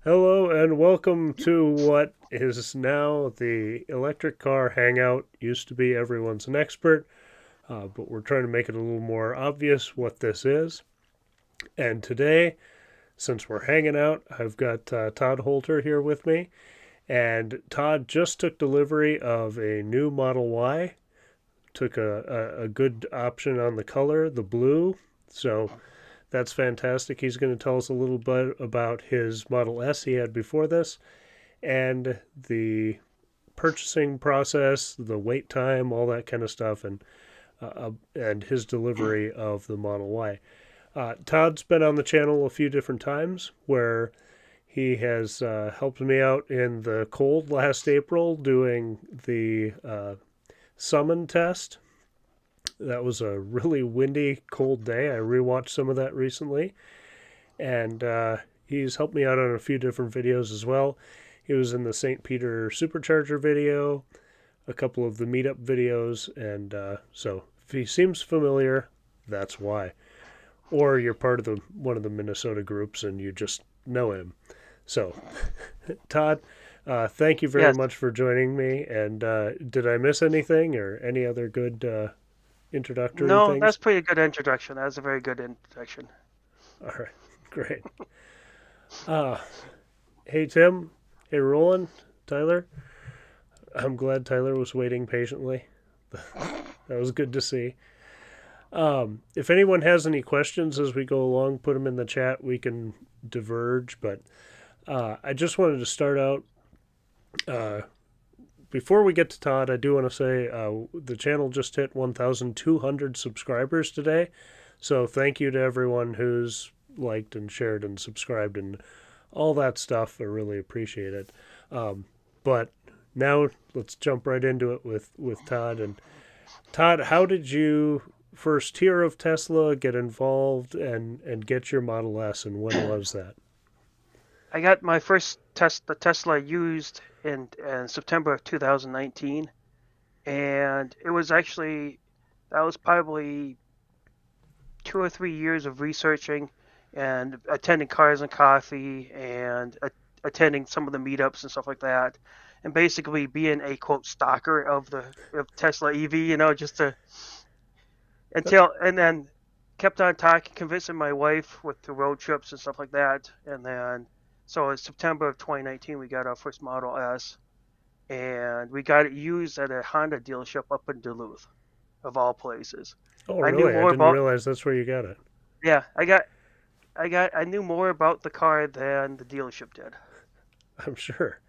Hello and welcome to what is now the electric car hangout. Used to be everyone's an expert, but we're trying to make it a little more obvious what this is. And today, since we're hanging out, I've got Todd Holter here with me. And Todd just took delivery of a new Model Y. Took a good option on the color, the blue. So that's fantastic. He's going to tell us a little bit about his Model S he had before this and the purchasing process, the wait time, all that kind of stuff, and his delivery of the Model Y. Todd's been on the channel a few different times where he has helped me out in the cold last April doing the summon test. That was a really windy, cold day. I rewatched some of that recently, and he's helped me out on a few different videos as well. He was in the St. Peter Supercharger video, a couple of the meetup videos, and so if he seems familiar, that's why. Or you're part of one of the Minnesota groups and you just know him. So, Todd, thank you very Yes. much for joining me. And did I miss anything or any other good introductory No, that's things? pretty good introduction. That was a very good introduction. All right, great. Uh, hey, Tim. Hey, Roland. Tyler. I'm glad Tyler was waiting patiently. That was good to see. If anyone has any questions as we go along, put them in the chat. We can diverge. But I just wanted to start out. Uh, Before we get to Todd, I do want to say the channel just hit 1,200 subscribers today. So thank you to everyone who's liked and shared and subscribed and all that stuff. I really appreciate it. But now let's jump right into it with Todd. And Todd, how did you first hear of Tesla, get involved, and get your Model S, and when was that? I got my first the Tesla used in September of 2019, and it was actually that was probably 2 or 3 years of researching and attending Cars and Coffee and attending some of the meetups and stuff like that, and basically being a quote stalker of Tesla EV, just to until and then kept on talking, convincing my wife with the road trips and stuff like that. And then, so in September of 2019, we got our first Model S, and we got it used at a Honda dealership up in Duluth, of all places. Oh, I knew really? I more didn't about, realize that's where you got it. yeah, I knew more about the car than the dealership did. I'm sure.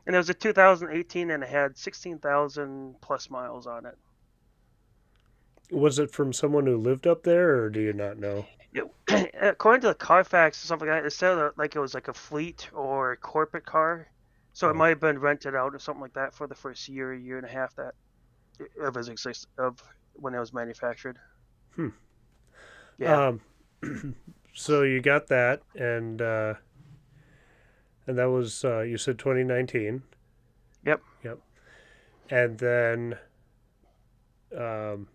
And it was a 2018, and it had 16,000 plus miles on it. Was it from someone who lived up there, or do you not know? According to the Carfax or something like that, it said like it was like a fleet or a corporate car, so it Oh, might have been rented out or something like that for the first year and a half that of its of when it was manufactured. hmm. Yeah. Um, so you got that, and that was you said 2019. Yep. Yep. And then um,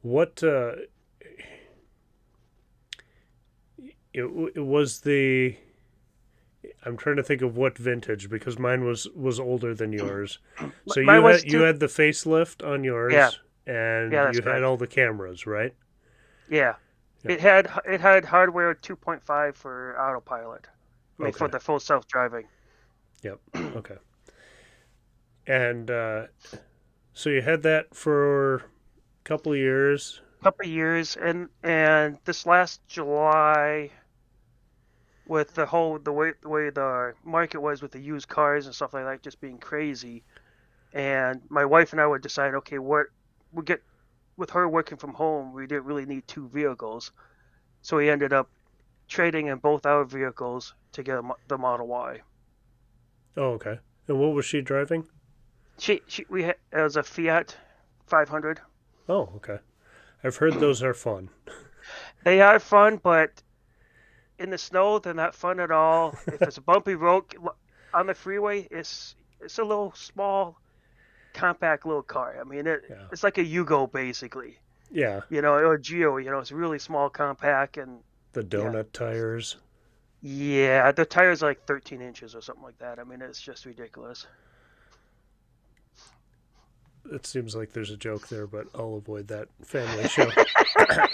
what? It was the. I'm trying to think of what vintage because mine was older than yours. So Mine was you two. had the facelift on Yeah. yours, and Yeah, that's you had correct. all the cameras, right? Yeah. Yep. It had hardware 2.5 for autopilot. I mean, for Okay. the full self driving. Yep. Okay. And so you had that for a couple of years. Couple of years, and this last July, with the way the market was with the used cars and stuff like that just being crazy, and my wife and I would decide, okay, what we get with her working from home, we didn't really need two vehicles, so we ended up trading in both our vehicles to get the Model Y. Oh, okay. And what was she driving? It was a Fiat 500. Oh, okay. I've heard those are fun. They are fun, but in the snow, they're not fun at all. If it's a bumpy road on the freeway, it's a little small, compact little car. I mean, Yeah. it's like a Yugo basically, Yeah. or a Geo. It's really small, compact, and The yeah, donut tires. Yeah, the tires are like 13 inches or something like that. I mean, it's just ridiculous. It seems like there's a joke there, but I'll avoid that family show.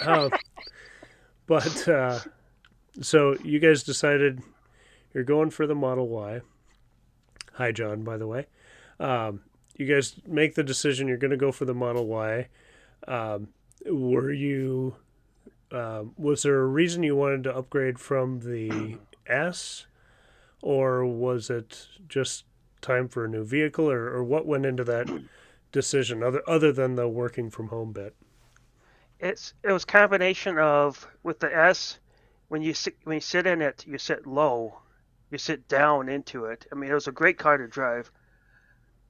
um, but so you guys decided you're going for the Model Y. Hi, John, by the way. You guys make the decision you're going to go for the Model Y. Um, were you? Was there a reason you wanted to upgrade from the S, or was it just time for a new vehicle, or what went into that decision other than the working from home bit? It was combination of with the S, when you sit in it, you sit low, you sit down into it. I mean, it was a great car to drive,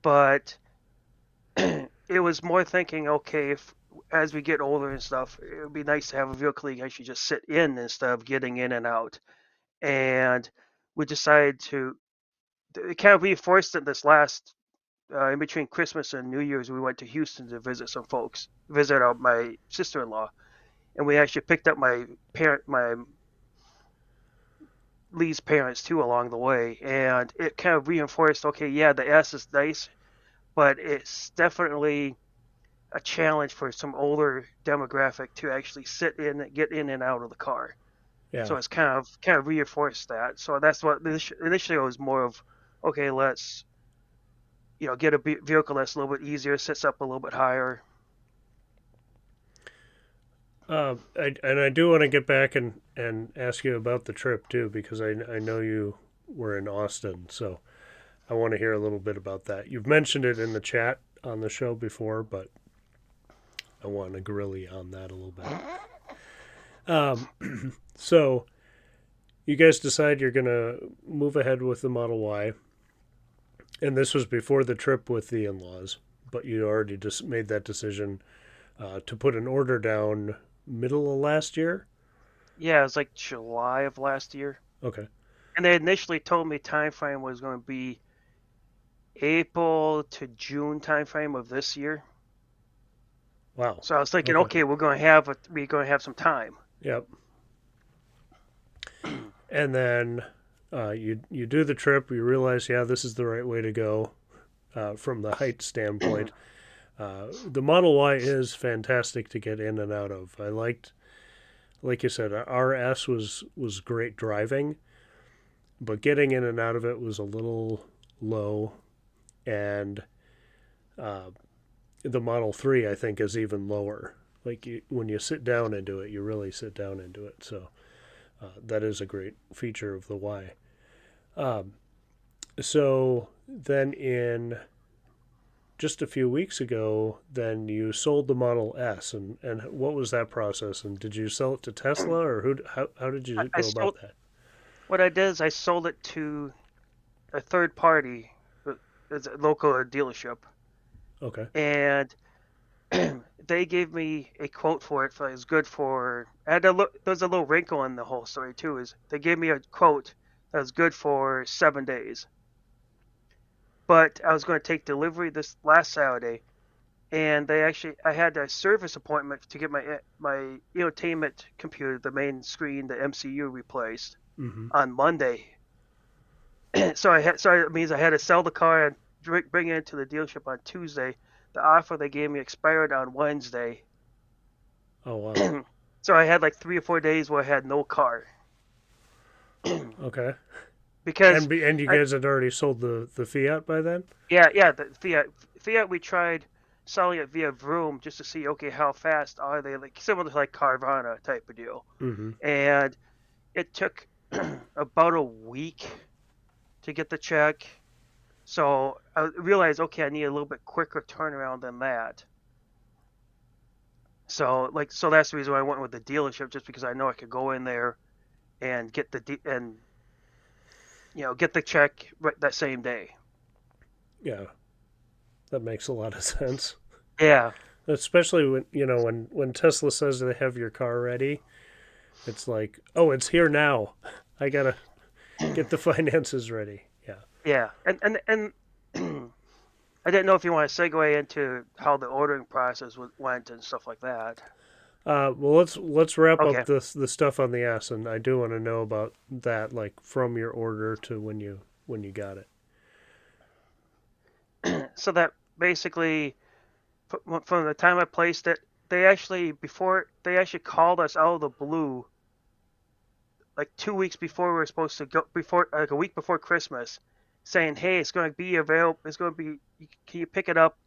but it was more thinking, okay, if as we get older and stuff, it would be nice to have a vehicle you can actually just sit in instead of getting in and out. And we decided to it kind of reinforced it this last in between Christmas and New Year's. We went to Houston to visit some folks, visit my sister-in-law, and we actually picked up my Lee's parents too along the way, and it kind of reinforced, okay, yeah, the S is nice, but it's definitely a challenge for some older demographic to actually sit in, get in and out of the car. Yeah. So it's kind of reinforced that. So that's what initially it was more of, okay, let's get a vehicle that's a little bit easier, sits up a little bit higher. And I do want to get back and ask you about the trip too, because I know you were in Austin, so I want to hear a little bit about that. You've mentioned it in the chat on the show before, but I want to grill you on that a little bit. So you guys decide you're gonna move ahead with the Model Y, and this was before the trip with the in-laws, but you already just made that decision to put an order down middle of last year. Yeah, it was like July of last year, Okay. and they initially told me time frame was going to be April to June time frame of this year. Wow. So I was thinking, Okay. okay, we're going to have some time. Yep. And then you do the trip. You realize, yeah, this is the right way to go from the height standpoint. The Model Y is fantastic to get in and out of. I liked, like you said, our S was great driving, but getting in and out of it was a little low, and uh, the Model 3 I think is even lower. Like when you sit down into it, you really sit down into it. So that is a great feature of the Y. Um, so then in just a few weeks ago, then you sold the Model S, and what was that process? And did you sell it to Tesla, or how did you I go about sold that? what I did is I sold it to a third party, it's a local dealership, Okay. and they gave me a quote for it. For it was good for. I had a look. There's a little wrinkle in the whole story too. Is they gave me a quote that was good for 7 days, but I was going to take delivery this last Saturday, and I had a service appointment to get my entertainment computer, the main screen, the MCU replaced Mm-hmm. on Monday. So it means I had to sell the car and bring it into the dealership on Tuesday. The offer they gave me expired on Wednesday. Oh wow. So I had like 3 or 4 days where I had no car Okay. because And you I guys had already sold the Fiat by then. yeah, the Fiat we tried selling it via Vroom just to see, okay, how fast are they, like similar to like Carvana type of deal. Mm-hmm. And it took about a week to get the check. So I realized, okay, I need a little bit quicker turnaround than that. So that's the reason why I went with the dealership, just because I know I could go in there and get the check right that same day. Yeah, that makes a lot of sense. Yeah, Especially when Tesla says they have your car ready, it's like, oh, it's here now. I gotta get the finances ready. Yeah. yeah, and I didn't know if you want to segue into how the ordering process went and stuff like that. Well, let's wrap up Okay. the stuff on the S, and I do want to know about that, like from your order to when you got it. So that basically, from the time I placed it, they actually called us out of the blue, like 2 weeks before we were supposed to go, before like a week before Christmas, saying, "Hey, it's going to be available. It's going to be. Can you pick it up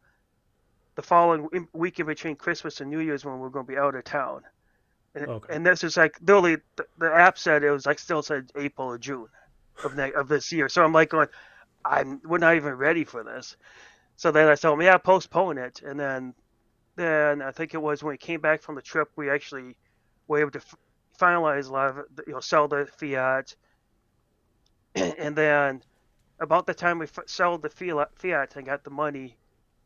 the following week in between Christmas and New Year's when we're going to be out of town?" And Okay. and this is like literally the app said it was like still said April or June of this year. So I'm like going, we're not even ready for this. So then I told him, yeah, postpone it. And then I think it was when we came back from the trip, we actually were able to finalize a lot of it, sell the Fiat. And then about the time we sold the Fiat and got the money,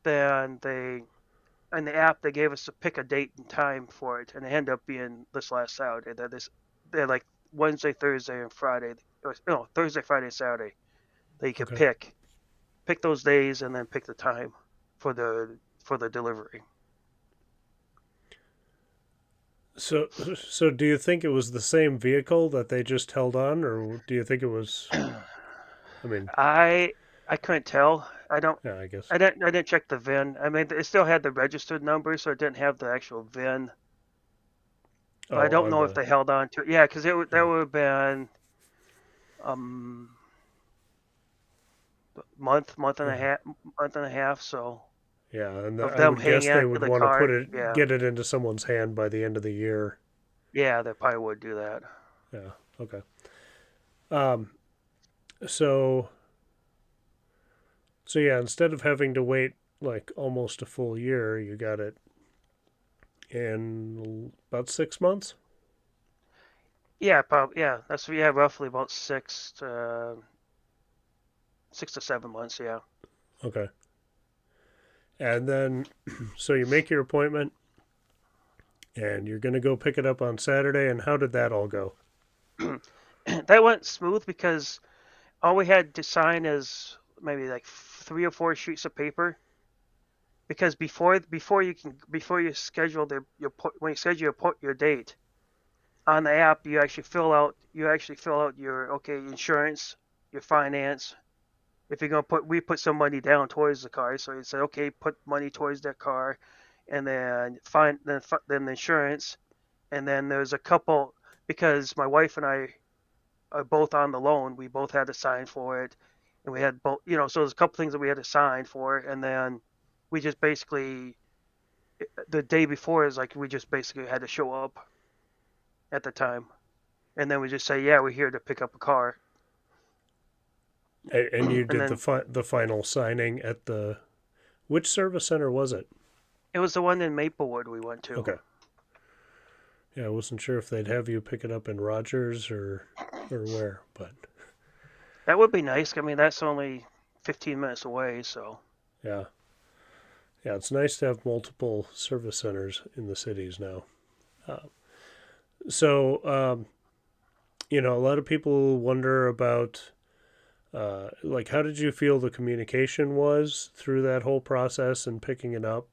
then they in the app they gave us to pick a date and time for it, and it ended up being this last Saturday. They're like Wednesday, Thursday, and Friday. Or, no, Thursday, Friday, Saturday. That you could Okay. pick those days, and then pick the time for the delivery. So do you think it was the same vehicle that they just held on, or do you think it was? I mean, I I couldn't tell. I don't. yeah, I guess. I didn't check the VIN. I mean, it still had the registered number, so it didn't have the actual VIN. But I Oh, don't on know if the they held on to it. Yeah, because that yeah. would have been um month and a Yeah. half, So Yeah, and of I them would hanging guess they on to would the want to car. Yeah, get it into someone's hand by the end of the year. yeah, they probably would do that. Yeah. Okay. Um. So so yeah, instead of having to wait like almost a full year, you got it in about 6 months. Yeah, probably. Yeah, that's roughly about 6 to 7 months. Yeah. Okay. And then, so you make your appointment, and you're gonna go pick it up on Saturday. And how did that all go? That went smooth because all we had to sign is maybe like 3 or 4 sheets of paper. Because before you schedule when you schedule your date on the app, you actually fill out your insurance, your finance. If you're gonna we put some money down towards the car, so you say okay, put money towards that car, and then then the insurance, and then there's a couple, because my wife and I are both on the loan. We both had to sign for it, and we had both, so there's a couple things that we had to sign for, and then we just basically the day before is like we just basically had to show up at the time, and then we just say, yeah, we're here to pick up a car, And you and did then the final signing at the which service center was it? it was the one in Maplewood we went to. Okay. Yeah, I wasn't sure if they'd have you pick it up in Rogers or where, but That would be nice. I mean, that's only 15 minutes away, so yeah, yeah, it's nice to have multiple service centers in the cities now. Uh, so, a lot of people wonder about like how did you feel the communication was through that whole process and picking it up?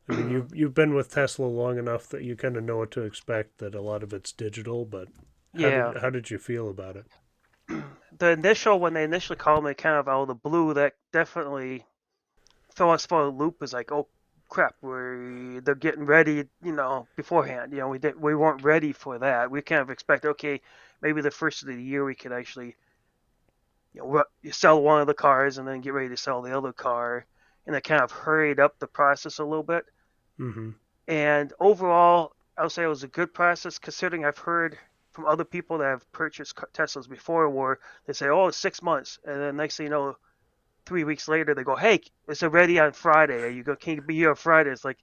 I mean, you've been with Tesla long enough that you kind of know what to expect. That a lot of it's digital, but yeah. how did you feel about it? When they initially called me kind of out of the blue, that definitely threw us for a loop. Is like, oh crap, they're getting ready, beforehand. We weren't ready for that. We kind of expect, okay, maybe the first of the year we could actually, you sell one of the cars and then get ready to sell the other car, and it kind of hurried up the process a little bit. Mm-hmm. And overall, I would say it was a good process, considering I've heard from other people that have purchased Teslas before where they say, oh, it's 6 months. And then next thing you know, 3 weeks later, they go, hey, it's already on Friday. Can you be here on Friday? It's like,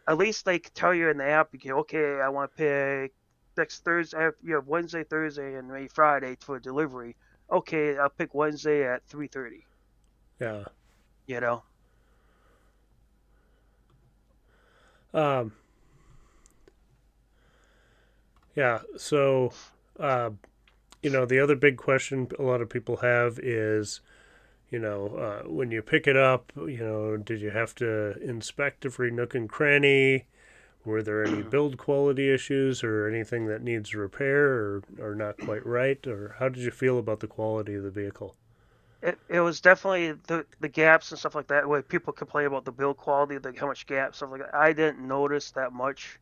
at least they tell you in the app, you can, okay, I want to pick next Thursday. You have Wednesday, Thursday, and maybe Friday for delivery. Okay, I'll pick Wednesday at 3:30. Yeah. You know. Um, yeah. So, uh, the other big question a lot of people have is, when you pick it up, did you have to inspect every nook and cranny? Were there any build quality issues or anything that needs repair or not quite right? Or how did you feel about the quality of the vehicle? It was definitely the gaps and stuff like that. Where people complain about the build quality, how much gaps, stuff like that. I didn't notice that much,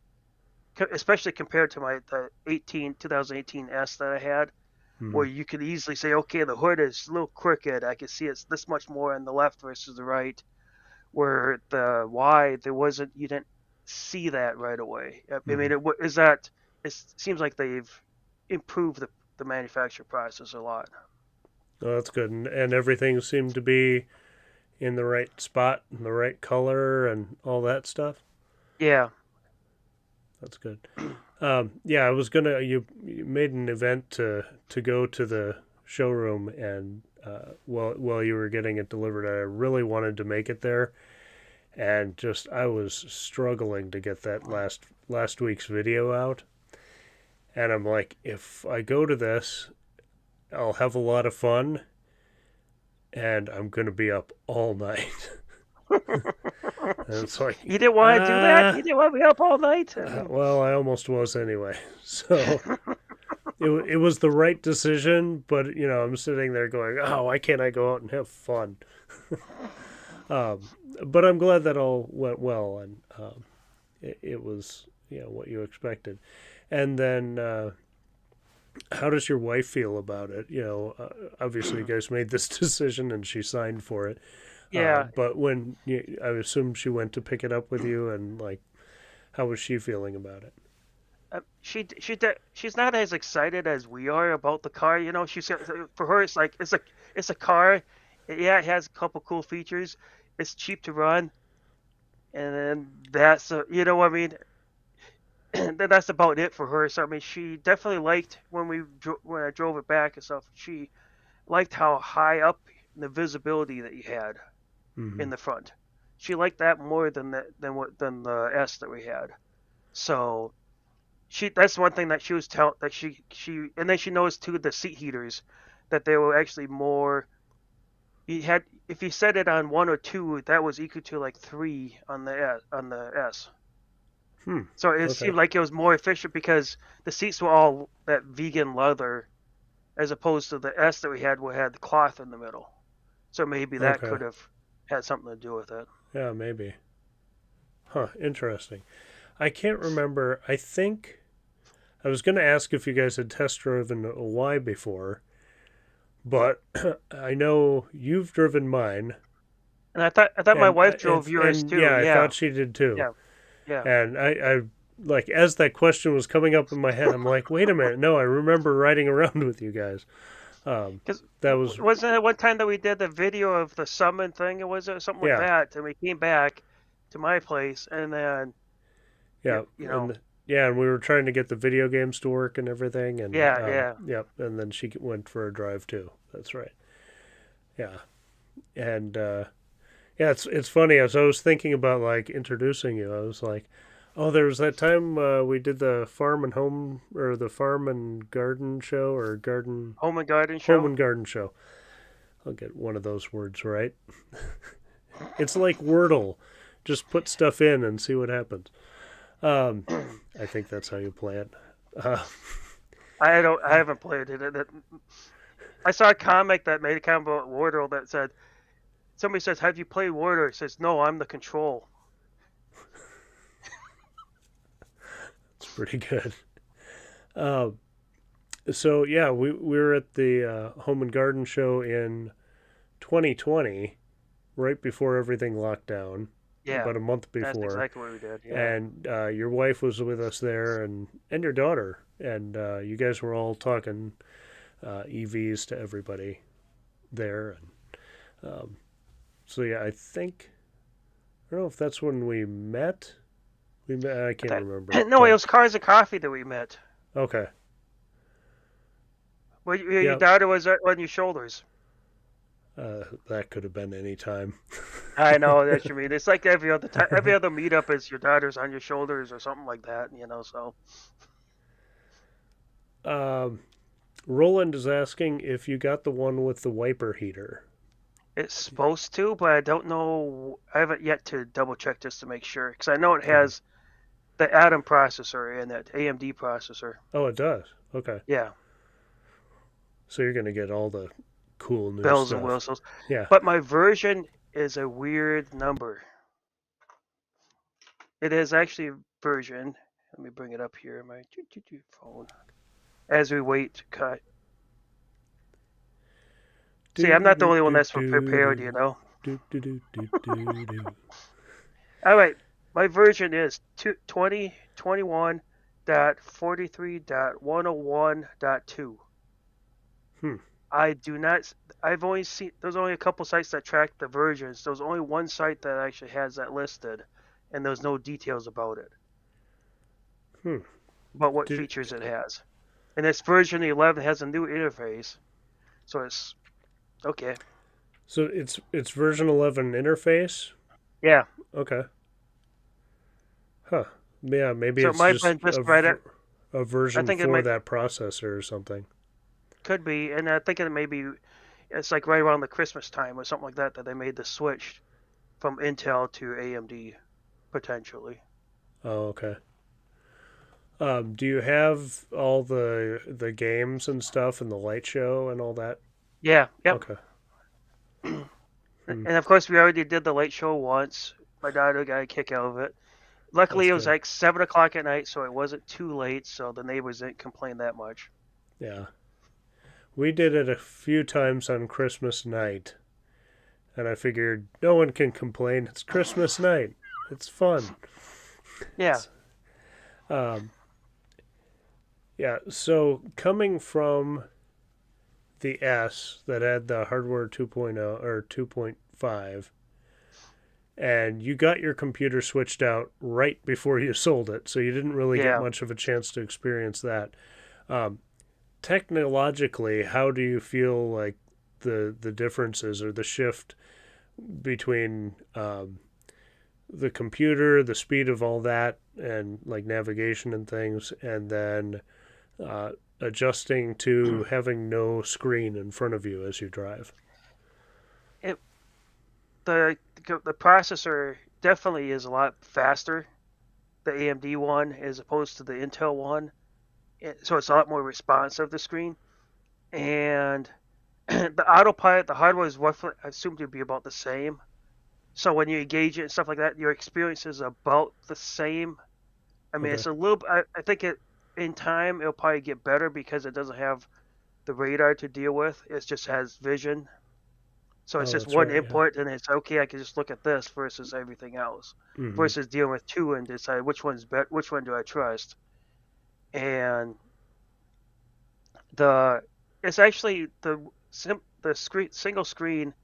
especially compared to the 2018 S that I had, Hmm. where you could easily say, okay, the hood is a little crooked. I can see it's this much more on the left versus the right. Where the Y, there wasn't, you didn't see that right away. I Hmm. mean, is that it seems like they've improved the manufacture process a lot. Oh, that's good. And everything seemed to be in the right spot, and the right color, and all that stuff. Yeah. That's good. Yeah, I was gonna. You made an event to go to the showroom, and while you were getting it delivered, I really wanted to make it there, and just I was struggling to get that last week's video out, and I'm like, if I go to this, I'll have a lot of fun, and I'm gonna be up all night. And it's like, You didn't want to do that? You didn't want to be up all night? I mean, well, I almost was anyway. So it was the right decision, but I'm sitting there going, oh, why can't I go out and have fun? But I'm glad that all went well, and it was what you expected. And then, how does your wife feel about it? Obviously, you guys made this decision, and she signed for it. yeah. But I assume she went to pick it up with you, and like, how was she feeling about it? She's not as excited as we are about the car. For her it's a car. Yeah, it has a couple cool features. It's cheap to run, and then what I mean. And then that's about it for her. So I mean, she definitely liked when I drove it back and stuff. She liked how high up the visibility that you had Mm-hmm. in the front. She liked that more than the S that we had. So that's one thing that she was tell that she and then she noticed too the seat heaters that they were actually more. You had if you set it on one or two, that was equal to like three on the S. Hmm. So it Okay. seemed like it was more efficient because the seats were all that vegan leather, as opposed to the S that we had the cloth in the middle. So maybe that Okay. could have had something to do with it. Yeah, maybe. Huh. Interesting. I can't remember. I think I was going to ask if you guys had test driven a Y before, but I know you've driven mine, And I thought my wife drove and yours too. yeah, I Yeah, thought she did too. yeah, yeah. And I like as that question was coming up in my head, I'm like, wait a minute, no, I remember riding around with you guys. Um, Because that was wasn't it one time that we did the video of the summon thing? It was something like yeah, that, and we came back to my place, and then yeah, you know, yeah, and we were trying to get the video games to work and everything, and yeah, yeah. yep, and then she went for a drive too. That's right. Yeah, and yeah, it's funny as I was thinking about like introducing you. I was like, oh, there was that time we did the farm and home or the farm and garden show or garden Home and Garden home Show. and garden show. I'll get one of those words right. It's like Wordle. Just put stuff in and see what happens. Um, I think that's how you play it. Uh, I haven't played it. I saw a comic that made a comment about Wardle that said somebody says, "Have you played Wardle?" He says, "No, I'm the control." it's pretty good. Uh, so yeah, we were at the home and garden show in 2020, right before everything locked down, Yeah, about a month that's before, exactly what we did. Yeah. and your wife was with us there, and your daughter, and you guys were all talking EVs to everybody there, and so yeah, I don't know if that's when we met. We met. I can't remember, No, it but was Cars and Coffee that we met. okay, Well, your yeah, daughter was on your shoulders. that could have been any time. I know that's what you mean. It's like every other time, every other meetup is your daughter's on your shoulders or something like that. So um, Roland is asking if you got the one with the wiper heater. it's supposed to, but I don't know. I haven't yet to double check just to make sure because I know it Okay. has the Atom processor and that AMD processor. Oh, it does. Okay. Yeah, So you're gonna get all the cool new bells and stuff. whistles. Yeah. But my version is a weird number. It is actually a version. Let me bring it up here on my phone as we wait to cut. See, I'm Do not the do only one do that's do prepared, do do do do do do. All right, my version is 2021.43.101.2. Hmm. I do not. I've only seen. There's only a couple sites that track the versions. There's only one site that actually has that listed, and there's no details about it, Hmm. about what Did, features it has. And this version 11 has a new interface, so it's okay. so it's version 11 interface. Yeah. Okay. Huh. Yeah. Maybe So it it's might have just been just right at. a I version think it for might that processor or something. could be, and I think it may be. It's like right around the Christmas time or something like that that they made the switch from Intel to AMD potentially. Oh, okay. Do you have all the games and stuff and the light show and all that? Yeah. Yep. Okay. And Hmm. of course, we already did the late show once. My daughter got a kick out of it. Luckily, That's it was good. like 7 o'clock at night, so it wasn't too late, so the neighbors didn't complain that much. Yeah. We did it a few times on Christmas night, and I figured no one can complain. It's Christmas night. It's fun. Yeah. It's, um, yeah. So coming from the S that had the hardware 2.0 or 2.5, and you got your computer switched out right before you sold it, so you didn't really get Yeah. much of a chance to experience that. Um, Technologically, how do you feel like the differences or the shift between the computer, the speed of all that, and like navigation and things, and then uh, adjusting to having no screen in front of you as you drive? It the the processor definitely is a lot faster, the AMD one, as opposed to the Intel one. So it's a lot more responsive, the screen. And the autopilot, the hardware is roughly assumed to be about the same. So when you engage it and stuff like that, your experience is about the same. I mean, Okay. it's a little. I think it in time it'll probably get better because it doesn't have the radar to deal with. It just has vision. So it's Oh, just that's one right. Yeah. input, and it's okay. I can just look at this versus everything else, Mm-hmm. versus dealing with two and decide which one's better. Which one do I trust? And the it's actually the screen single screen.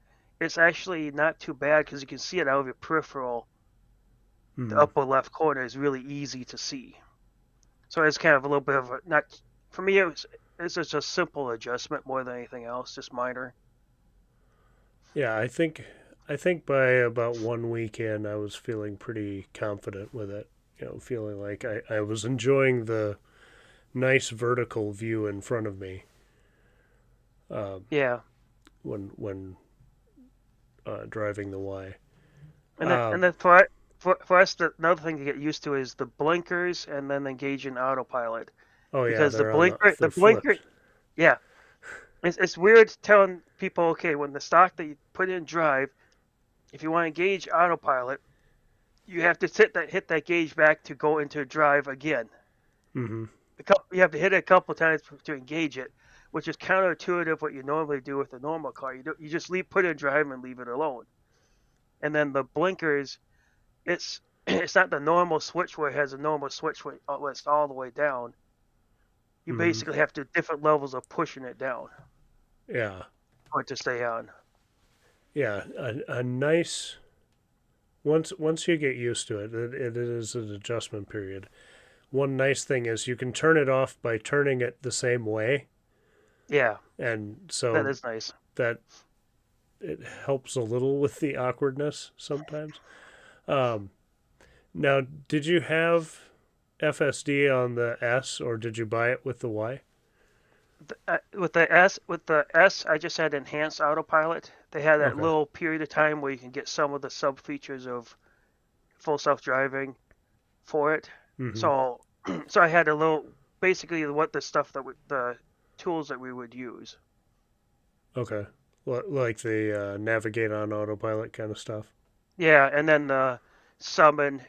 It's actually not too bad because you can see it out of your peripheral. The Mm-hmm. upper left corner is really easy to see. So it's kind of a little bit of a not for me. It's just a simple adjustment more than anything else, just minor. Yeah, I think by about 1 week in, I was feeling pretty confident with it. Feeling like I was enjoying the nice vertical view in front of me uh, Yeah, when driving the Y. and then for us, another thing to get used to is the blinkers and then engaging autopilot Oh yeah, because they're on the they're blinker, flipped. yeah, it's weird telling people okay when the stock that you put in drive, if you want to engage autopilot, you have to hit that gauge back to go into drive again. Mm-hmm. You have to hit it a couple times to engage it, which is counterintuitive what you normally do with a normal car. You just put it in drive and leave it alone. And then the blinkers, it's it's not the normal switch where it has a normal switch where it's all the way down. You Mm-hmm. basically have to different levels of pushing it down Yeah, for it to stay on. yeah. A nice once you get used to it, it is an adjustment period. One nice thing is you can turn it off by turning it the same way, Yeah, and that so is nice. that it helps a little with the awkwardness sometimes. Um, Now, did you have FSD on the S or did you buy it with the Y? With the S, I just had enhanced autopilot. They had that Okay. little period of time where you can get some of the sub features of full self driving for it. Mm-hmm. So so I had a little basically what the stuff that the tools that we would use. Okay. Like the navigate on autopilot kind of stuff. Yeah, and then the summon,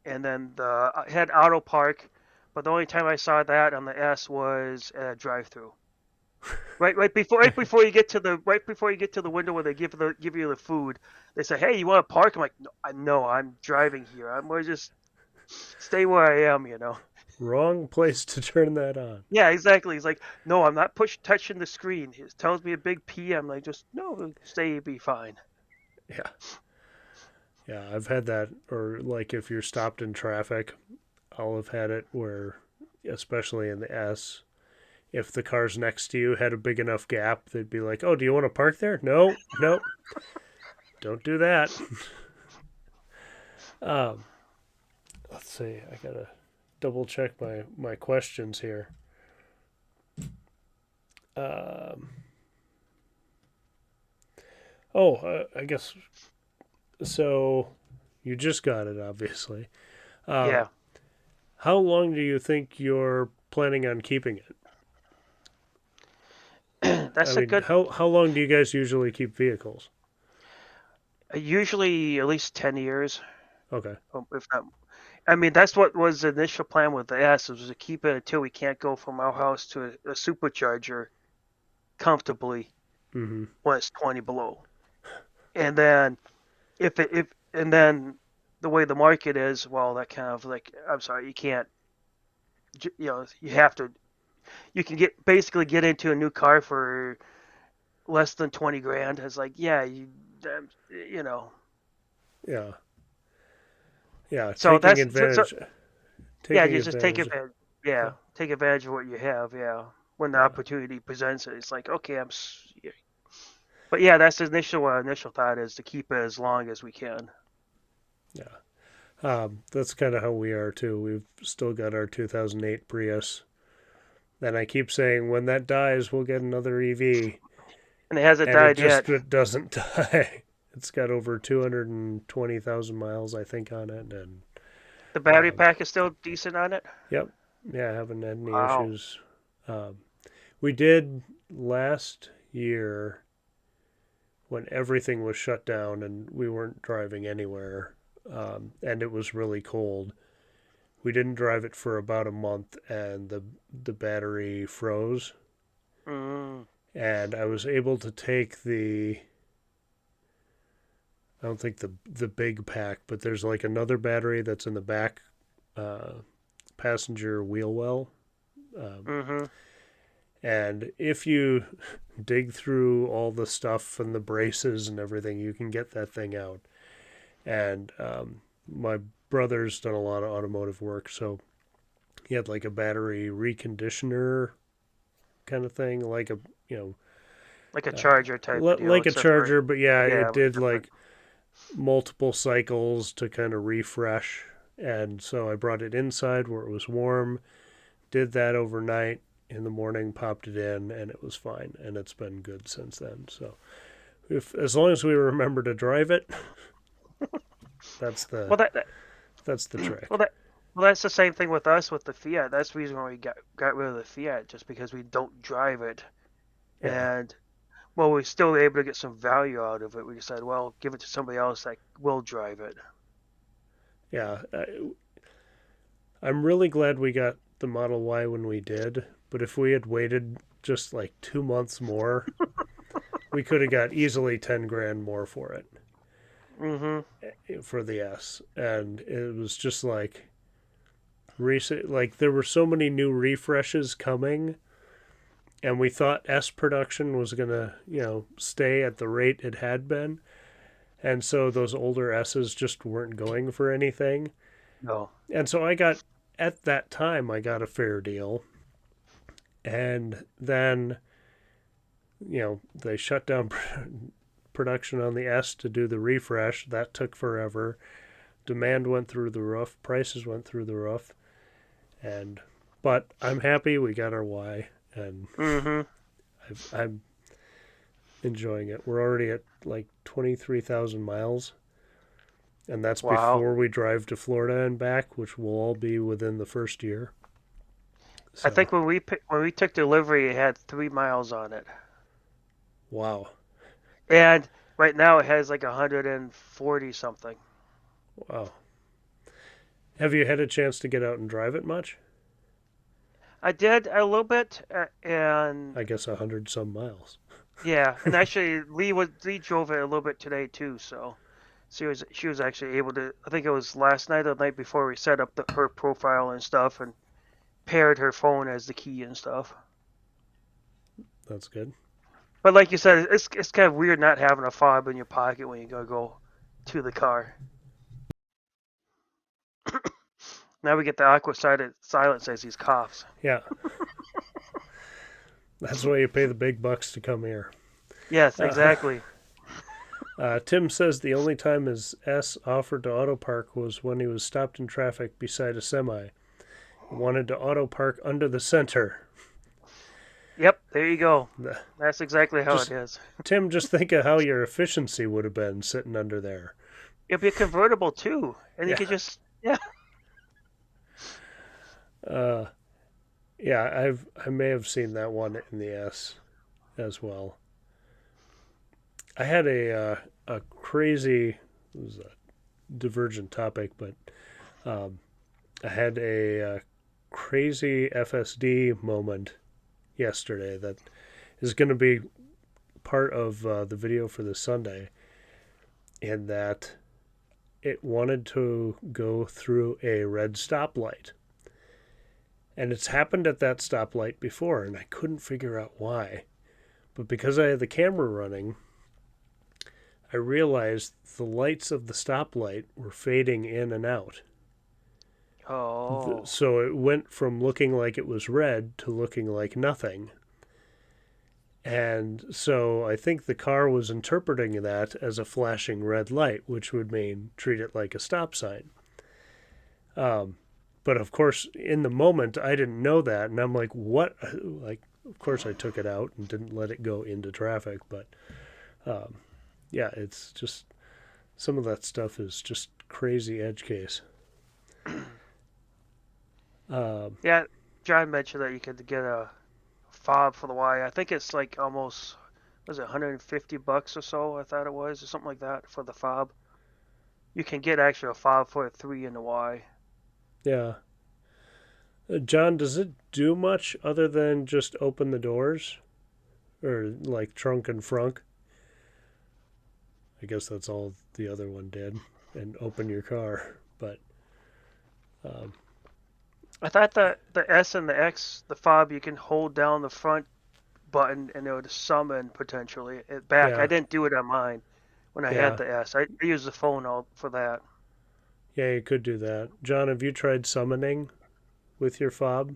and then the I had auto park, but the only time I saw that on the S was at a drive-through. Right before you get to the window where they give you the food, they say, "Hey, you want to park?" I'm like, "No, no, I'm driving here. I'm gonna just stay where I am, you know." Wrong place to turn that on. Yeah, exactly. He's like, "No, I'm not touching the screen." He tells me a big P. I'm like, "Just no, stay, be fine." Yeah. Yeah, I've had that. Or like if you're stopped in traffic, I'll have had it where, especially in the S, if the cars next to you had a big enough gap, they'd be like, "Oh, do you want to park there?" No, no, don't do that. um, let's see. I gotta double check my questions here. Um, I guess so. You just got it, obviously. Um, Yeah, how long do you think you're planning on keeping it? I that's a mean, good. how long do you guys usually keep vehicles? Usually at least 10 years, Okay. if not. I mean, that's what was the initial plan with the S was to keep it until we can't go from our house to a supercharger comfortably Mm-hmm. when it's 20 below. And then if and then the way the market is, well, that kind of like I'm sorry, you can't. You know, you have to. You can get into a new car for less than 20 grand. It's like, yeah, you know. Yeah. Yeah. So that's so yeah, Taking you just take advantage. advantage. Yeah. Yeah, take advantage of what you have. Yeah, when the Yeah. opportunity presents it, it's like, okay, yeah. But yeah, that's the initial thought is to keep it as long as we can. Yeah. That's kind of how we are too. We've still got our 2008 Prius. And I keep saying when that dies, we'll get another EV, And it hasn't and died yet. it doesn't die. It's got over 220,000 miles, I think, on it, and The battery um, pack is still decent on it. yep, yeah, I haven't had any Wow. issues. Um, we did last year when everything was shut down and we weren't driving anywhere, and it was really cold. We didn't drive it for about a month, and the battery froze. Mm, And I was able to take I don't think the big pack, but there's like another battery that's in the back uh, passenger wheel well. Um, mm-hmm. and if you dig through all the stuff and the braces and everything, you can get that thing out. And my brother's done a lot of automotive work, so he had like a battery reconditioner kind of thing, like a you Like a know charger type of deal, like a except for charger, but yeah, yeah, it with did different. like multiple cycles to kind of refresh. And so I brought it inside where it was warm, did that overnight. In the morning, popped it in, and it was fine. And it's been good since then. So, if as long as we remember to drive it, that's the Well, that that's the well trick. that well that's the same thing with us with the Fiat. That's the reason why we got rid of the Fiat, just because we don't drive it, Yeah, and well, we're still able to get some value out of it. We decided, well, give it to somebody else that will drive it. yeah. I'm really glad we got the Model Y when we did. But if we had waited just like 2 months more, we could have got easily 10 grand more for it Mm-hmm. for the S. And it was just like like there were so many new refreshes coming, and we thought S production was gonna stay at the rate it had been, and so those older S's just weren't going for anything. No. And so at that time I got a fair deal, and then they shut down production on the S to do the refresh. That took forever. Demand went through the roof, prices went through the roof, and but I'm happy we got our Y, and Mm-hmm. I'm enjoying it. We're already at like 23,000 miles, And that's Wow. before we drive to Florida and back, which will all be within the first year. I So, think when we took delivery, it had 3 miles on it, wow. and right now it has like 140 something. Wow. Have you had a chance to get out and drive it much? I did a little bit, and I guess 100 some miles. yeah, and actually Lee drove it a little bit today too, so she was actually able to. I think it was last night or the night before we set up her profile and stuff, and paired her phone as the key and stuff. That's good. But like you said, it's kind of weird not having a fob in your pocket when you go to the car. Now we get the awkward silence as he coughs. Yeah. That's why you pay the big bucks to come here. Yes, Uh, exactly. Tim says the only time his S offered to auto park was when he was stopped in traffic beside a semi. He wanted to auto park under the center. Yep, there you go. That's exactly how it Just is. Tim, just think of how your efficiency would have been sitting under there. It'll be a convertible too, and you Yeah. could just yeah. Uh, yeah, I may have seen that one in the S as well. I had a crazy, it was a divergent topic, but I had a crazy FSD moment yesterday that is going to be part of the video for this Sunday, in that it wanted to go through a red stoplight. And it's happened at that stoplight before, and I couldn't figure out why. But because I had the camera running, I realized the lights of the stoplight were fading in and out. Oh, So it went from looking like it was red to looking like nothing. And so I think the car was interpreting that as a flashing red light, which would mean treat it like a stop sign. Um, but of course, in the moment, I didn't know that. And I'm like, what? Like, of course, I took it out and didn't let it go into traffic. But um, yeah, it's just some of that stuff is just crazy edge case. Um, yeah. John mentioned that you could get a fob for the Y. I think it's like almost was it 150 bucks or so? I thought it was or something like that for the fob. You can get actually a fob for a 3 in the Y. yeah. John, does it do much other than just open the doors? Or like trunk and frunk? I guess that's all the other one did. And open your car. But um, I thought that the S and the X, the fob, you can hold down the front button and it would summon potentially it back. I yeah, didn't do it on mine when I had yeah. the S. I used the phone all for that. Yeah, you could do that. John, have you tried summoning with your fob?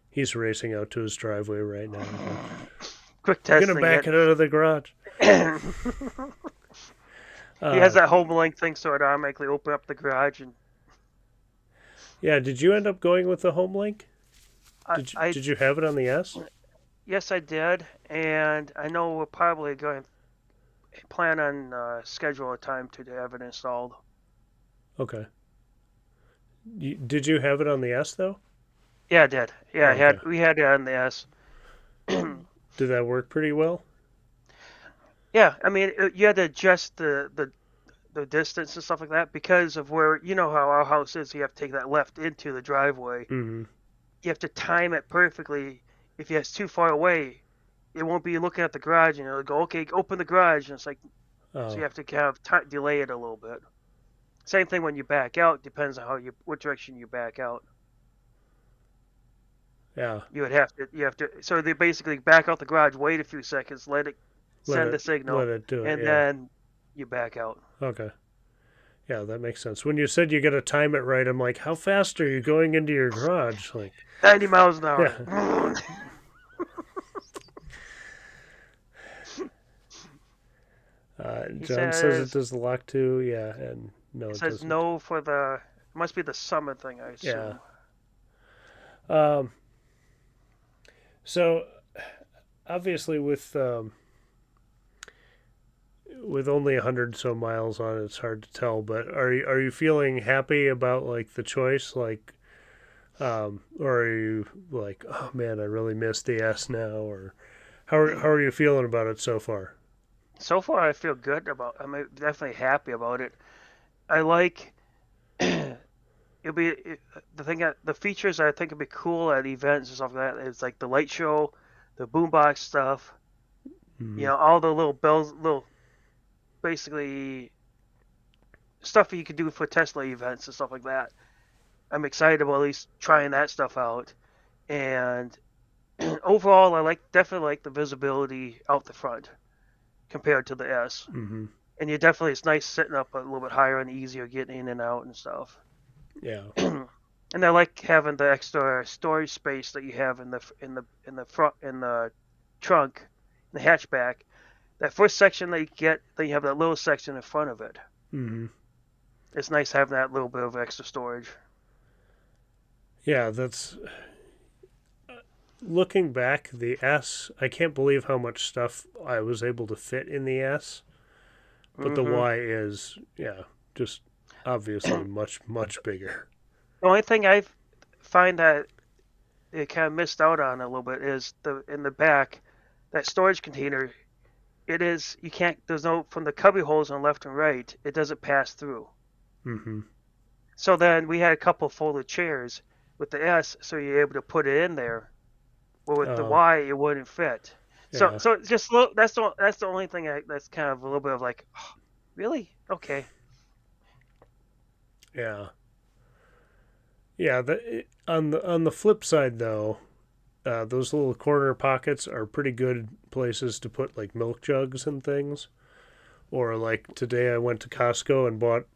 He's racing out to his driveway right now. He's like, Quick I'm gonna testing back it. it out of the garage. He has Uh, that home link thing so it automatically open up the garage and yeah, did you end up going with the home link? I Did you have it on the S? yes I did, and I know we're probably going to plan on schedule a time to have it installed. Okay. Did you have it on the S though? Yeah, I did. Yeah, Oh, okay. we had it on the S. Did that work pretty well? Yeah, I mean you had to adjust the distance and stuff like that because of where you know how our house is. You have to take that left into the driveway. Mm-hmm. You have to time it perfectly. If it's too far away, it won't be looking at the garage, and it'll go, okay, open the garage, and it's like so you Oh, have to delay it a little bit. Same thing when you back out. Depends on what direction you back out. yeah. You have to. So they basically back out the garage, wait a few seconds, let it send the Let signal, it do it. and Yeah. then you back out. Okay. Yeah, that makes sense. When you said you got to time it right, I'm like, how fast are you going into your garage? Like, 90 miles an hour. yeah. he John says it says does the lock too. Yeah, and no, it it says doesn't. no for the. It must be the summon thing, I Yeah. assume. Um. So obviously, with only 100 so miles on it, it's hard to tell. But are you feeling happy about like the choice, like, or are you like, oh man, I really miss the S now, or how are you feeling about it so far? So far, I feel good about. I'm definitely happy about it. I like the thing that the features I think would be cool at events and stuff like that is like the light show, the boombox stuff. Mm-hmm. All the little bells, little basically stuff that you can do for Tesla events and stuff like that. I'm excited about at least trying that stuff out. And overall, I definitely like the visibility out the front compared to the S. Mm-hmm. And you definitely it's nice sitting up a little bit higher and easier getting in and out and stuff. Yeah. And I like having the extra storage space that you have in the front in the trunk, in the hatchback. That first section that you get, then you have that little section in front of it. Mm-hmm. It's nice having that little bit of extra storage. Yeah, that's looking back, the S, I can't believe how much stuff I was able to fit in the S, but the Hmm Y is, yeah, just obviously much, much bigger. The only thing I find that it kind of missed out on a little bit is the in the back, that storage container. It is you can't. There's no from the cubby holes on left and right. It doesn't pass through. Mm-hmm. So then we had a couple folded chairs with the S, so you're able to put it in there. But with the Oh, Y, it wouldn't fit. So yeah, so it's just that's the only thing that's kind of a little bit of like, oh, really? Okay. yeah. Yeah, on the flip side though, those little corner pockets are pretty good places to put like milk jugs and things. Or like today I went to Costco and bought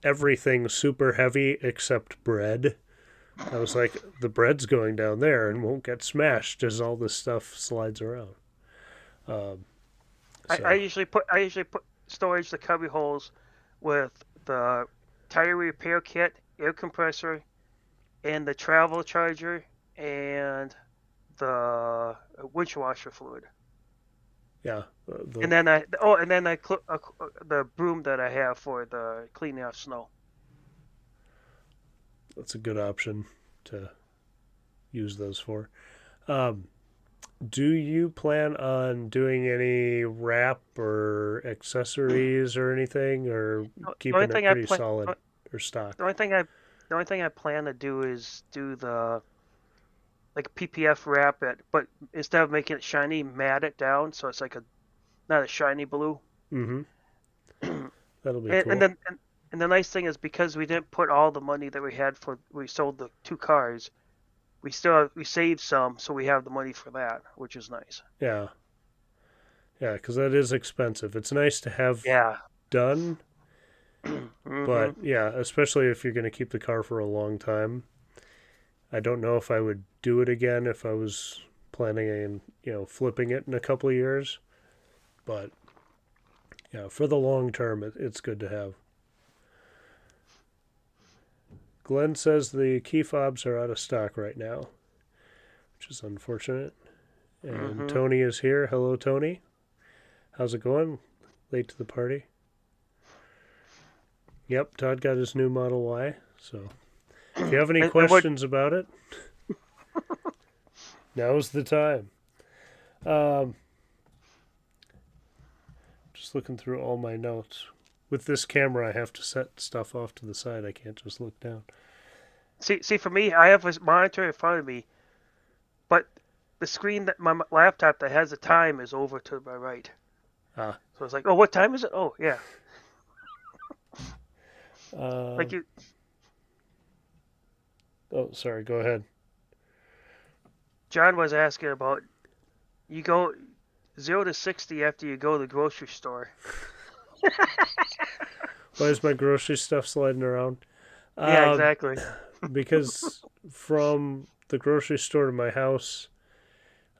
everything super heavy except bread. I was like, the bread's going down there and won't get smashed as all this stuff slides around. Um, I so usually put storage the cubby holes with the tire repair kit, air compressor, and the travel charger and the winch washer fluid. yeah, And then the broom that I have for the cleaning out snow. that's a good option to use those for. Um, do you plan on doing any wrap or accessories or anything, or The only keeping it thing I pretty plan solid or stock? the only thing I the only thing I plan to do is do the like PPF wrap it, but instead of making it shiny, matte it down so it's like a not a shiny blue. Mm-hmm. and, That'll be and cool. then and the nice thing is because we didn't put all the money that we had for we sold the two cars, we saved some, so we have the money for that, which is nice. Yeah, yeah, because that is expensive. It's nice to have Yeah. done, hmm but yeah, especially if you're going to keep the car for a long time. I don't know if I would do it again if I was planning on, flipping it in a couple of years. But yeah, for the long term, it's good to have. Glenn says the key fobs are out of stock right now, which is unfortunate. And hmm Tony is here. Hello, Tony. How's it going? Late to the party? Yep, Todd got his new Model Y. So if you have any and what questions about it, now's the time. Um, just looking through all my notes. With this camera, I have to set stuff off to the side. I can't just look down. see for me, I have a monitor in front of me, but the screen that my laptop that has the time is over to my right. Ah, So it's like, oh, what time is it? Oh, yeah. Like um, you, oh, sorry. Go ahead. John was asking about you go 0 to 60 after you go to the grocery store. Why is my grocery stuff sliding around? Yeah, Uh, exactly. because from the grocery store to my house,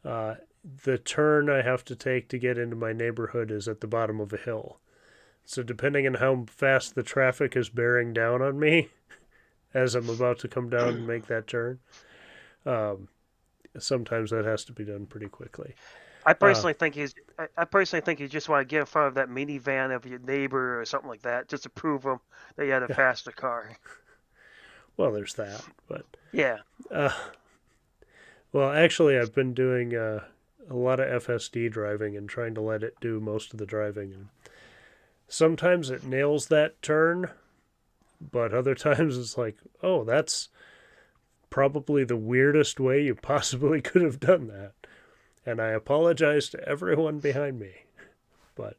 uh, the turn I have to take to get into my neighborhood is at the bottom of a hill. So depending on how fast the traffic is bearing down on me as I'm about to come down and make that turn, um, sometimes that has to be done pretty quickly. I Uh, personally think he's. I personally think you just want to get in front of that minivan of your neighbor or something like that, just to prove him that you had a yeah, faster car. well, there's that. But Yeah. uh, well, actually, I've been doing a lot of FSD driving and trying to let it do most of the driving. And sometimes it nails that turn, but other times it's like, oh, that's probably the weirdest way you possibly could have done that. And I apologize to everyone behind me, but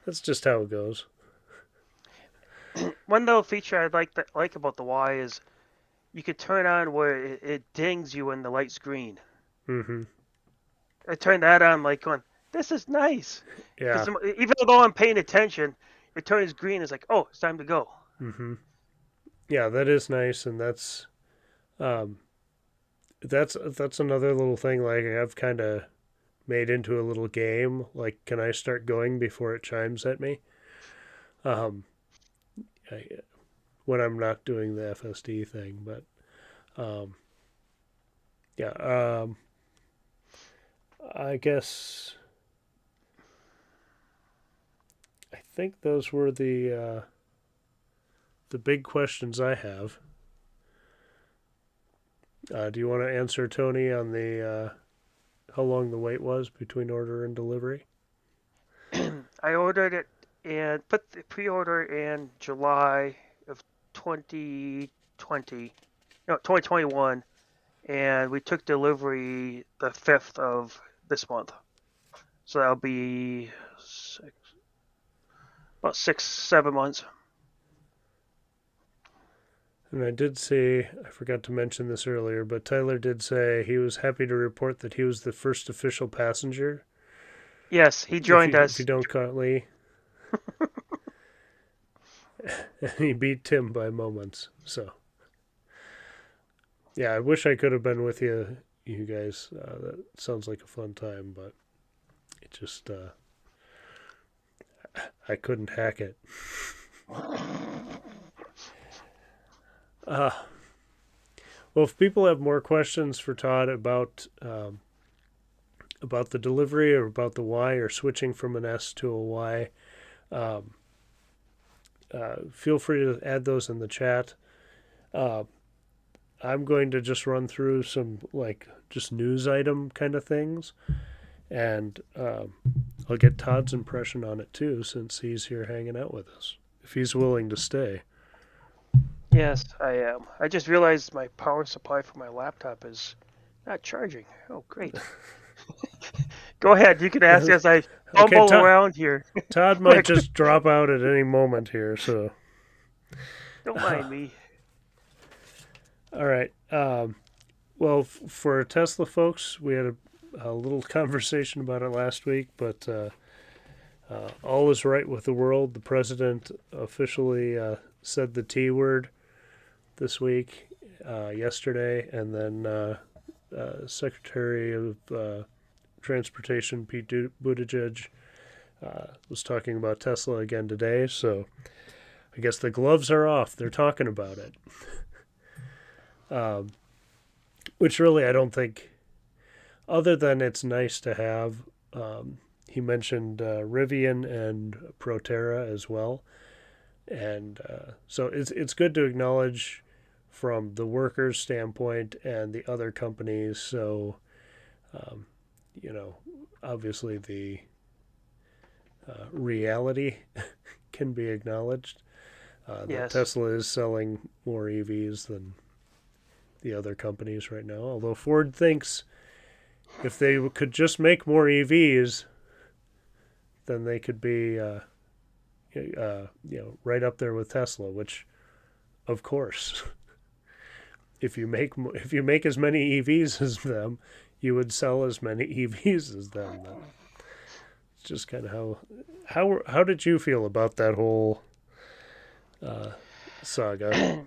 that's just how it goes. One little feature I like about the Y is you can turn on where it dings you when the light's green. Mm-hmm. I turned that on like going, this is nice. Yeah. Because even though I'm paying attention, it turns green. It's like, oh, it's time to go. Mm-hmm. Yeah, that is nice, and um, that's another little thing. Like I've kind of made into a little game. Like, can I start going before it chimes at me? Um, I, when I'm not doing the FSD thing, but um, yeah. I guess I think those were the big questions I have. Do you want to answer Tony on the how long the wait was between order and delivery? I ordered it and put the pre-order in July of 2020, no, 2021, and we took delivery the 5th of this month. So that'll be about 6, 7 months. And I did see, I forgot to mention this earlier, but Tyler did say he was happy to report that he was the first official passenger. Yes, he If joined you us. don't count Lee, and he beat Tim by moments. So yeah, I wish I could have been with you guys. That sounds like a fun time, but it just I couldn't hack it. Uh, well, if people have more questions for Todd about the delivery or about the Y or switching from an S to a Y, um, feel free to add those in the chat. Uh, I'm going to just run through some like just news item kind of things, and I'll get Todd's impression on it too, since he's here hanging out with us, if he's willing to stay. Yes, I am. I just realized my power supply for my laptop is not charging. Oh, great. Go ahead. You can ask as I Okay, fumble around here. Todd might Quick, just drop out at any moment here, so. don't mind me. All right. Well, for Tesla folks, we had a little conversation about it last week, but all is right with the world. The president officially said the T word this week, yesterday, and then Secretary of Transportation Pete Buttigieg was talking about Tesla again today. So I guess the gloves are off. They're talking about it. Which really I don't think, other than it's nice to have. He mentioned Rivian and Proterra as well, and so it's good to acknowledge from the workers' standpoint and the other companies. So, um, you know, obviously the reality can be acknowledged that Yes. Tesla is selling more EVs than the other companies right now. Although Ford thinks if they could just make more EVs, then they could be, right up there with Tesla. Which, of course, if you make as many EVs as them, you would sell as many EVs as them. It's just kind of how did you feel about that whole saga?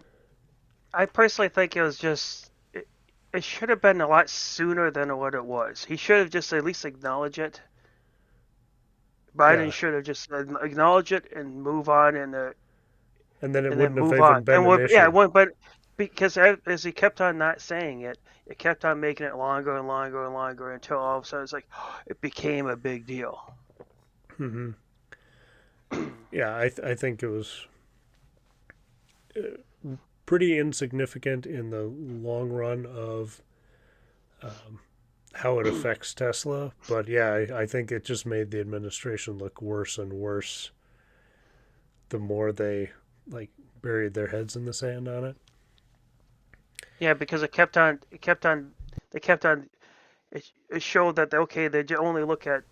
I personally think it was just. It should have been a lot sooner than what it was. He should have just at least acknowledged it. Biden Yeah, should have just acknowledged it and move on, and then it and then wouldn't have move even on. been And an what? Yeah, issue. but because as he kept on not saying it, it kept on making it longer and longer and longer until all of a sudden it's like it became a big deal. Hmm. Yeah, I think it was pretty insignificant in the long run of um, how it affects Tesla. But yeah, I think it just made the administration look worse and worse the more they like buried their heads in the sand on it. Yeah, because they kept on. It showed that okay, they only look at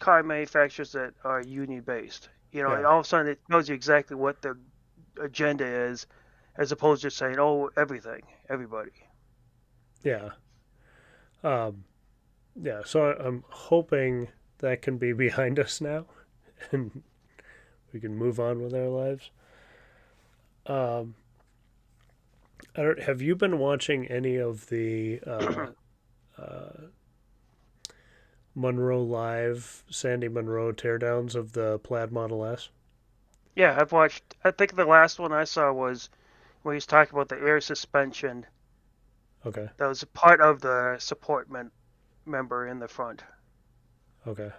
car manufacturers that are union based. You know, and Yeah, all of a sudden it tells you exactly what the agenda is, as opposed to just saying, "Oh, everything, everybody." yeah, um, yeah. So I'm hoping that can be behind us now, and we can move on with our lives. Um, I don't. Have you been watching any of the uh, Monroe Live, Sandy Monroe teardowns of the Plaid Model S? Yeah, I've watched. I think the last one I saw was where he's talking about the air suspension Okay, that was a part of the member in the front. okay.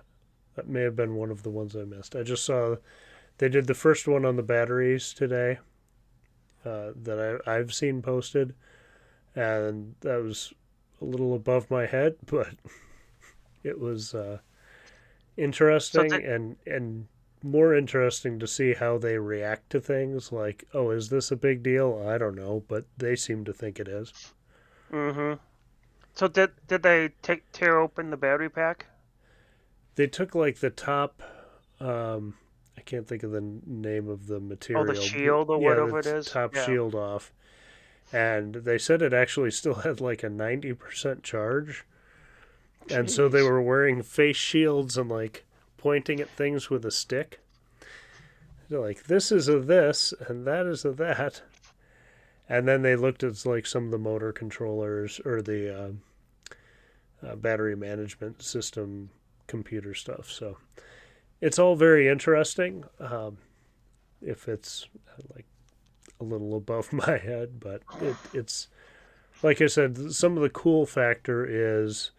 That may have been one of the ones I missed. I just saw they did the first one on the batteries today that I've seen posted, and that was a little above my head, but it was So interesting and more interesting to see how they react to things. Like, oh, is this a big deal? I don't know, but they seem to think it is. mm-hmm. So did they tear open the battery pack? They took like the top. I can't think of the name of the Oh, the material. But shield or yeah, the whatever it is. top Yeah. shield off, and they said it actually still had like a 90% charge, and so they Jeez. were wearing face shields and like pointing at things with a stick. They're like, this is a this and that is a that, and then they looked at like some of the motor controllers or the battery management system computer stuff. So it's all very interesting. If it's like a little above my head, but it's like I said, some of the cool factor is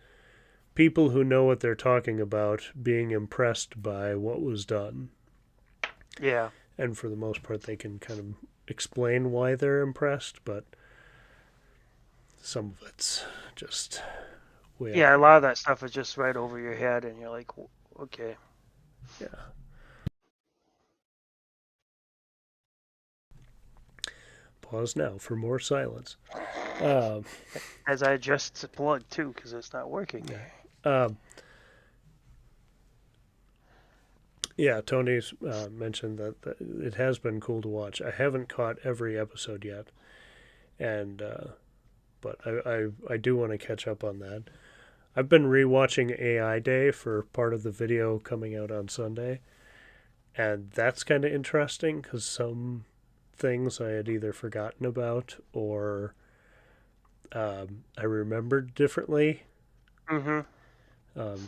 people who know what they're talking about being impressed by what was done. Yeah. And for the most part, they can kind of explain why they're impressed, but some of it's just way up Yeah, a there. lot of that stuff is just right over your head, and you're like, okay. Yeah. Pause now for more silence. Um, As I adjust the plug too, because it's not working. yeah. Um, yeah, Tony's mentioned that it has been cool to watch. I haven't caught every episode yet, and but I do want to catch up on that. I've been rewatching AI Day for part of the video coming out on Sunday, and that's kind of interesting because some things I had either forgotten about or I remembered differently. Mm-hmm.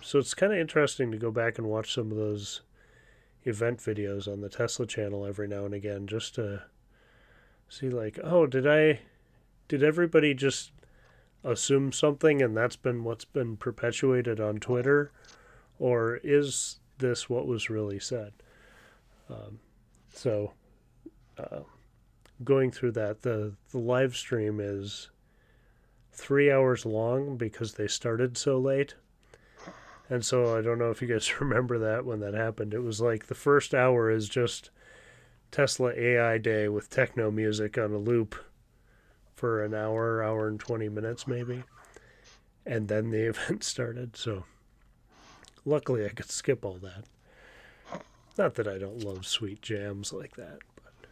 So it's kind of interesting to go back and watch some of those event videos on the Tesla channel every now and again just to see like, oh, did everybody just assume something and that's been what's been perpetuated on Twitter, or is this what was really said? Um, so uh, going through that, the live stream is 3 hours long because they started so late. And so I don't know if you guys remember that when that happened. It was like the first hour is just Tesla AI Day with techno music on a loop for an hour, hour and 20 minutes maybe. And then the event started. So luckily I could skip all that. Not that I don't love sweet jams like that, but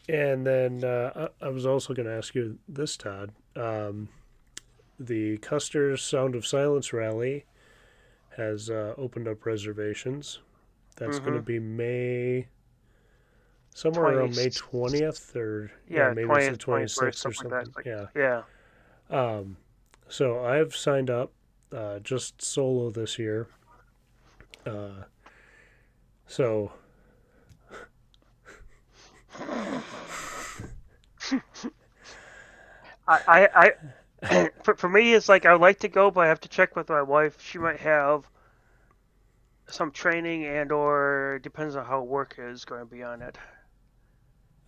and then I was also going to ask you this, Todd. The Custer's Sound of Silence rally has opened up reservations. That's going to Mm-hmm. be May, somewhere 20. around May 20th, or yeah, Yeah, maybe it's the 20th, 21st, 26th or something like that. something. It's like, Yeah. yeah. Um, so I've signed up just solo this year. Uh, so For me, it's like I would like to go, but I have to check with my wife. She might have some training and or depends on how work is going to be on it.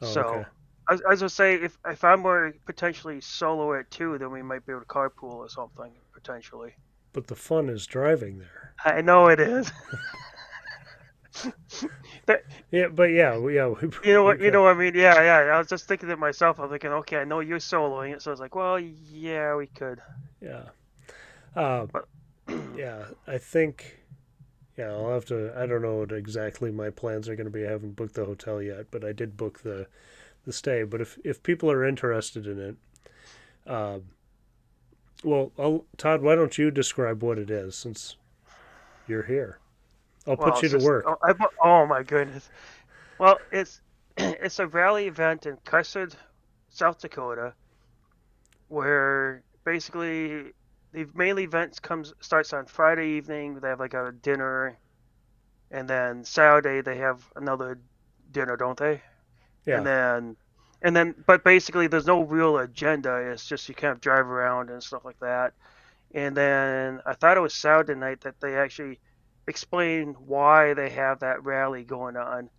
Oh, okay. So, as I say, if I'm more potentially solo it too, then we might be able to carpool or something potentially. But the fun is driving there. I know it is. That, Yeah, but yeah, you know we what? You got know what I mean? Yeah, yeah. I was just thinking to myself. I'm thinking, okay, I know you're soloing it, so I was like, well, yeah, we could. yeah. Uh, But yeah, I think yeah, I'll have to. I don't know what exactly my plans are going to be. I haven't booked the hotel yet, but I did book the stay. But if people are interested in it, uh, well, Todd, why don't you describe what it is since you're here? I'll well, put you it's to just work. oh my goodness. Well, it's it's a rally event in Custard, South Dakota, where basically the main event comes starts on Friday evening. They have like a dinner, and then Saturday they have another dinner, don't they? And Yeah, then but basically there's no real agenda. It's just you kind of drive around and stuff like that. And then I thought it was Saturday night that they actually explained why they have that rally going on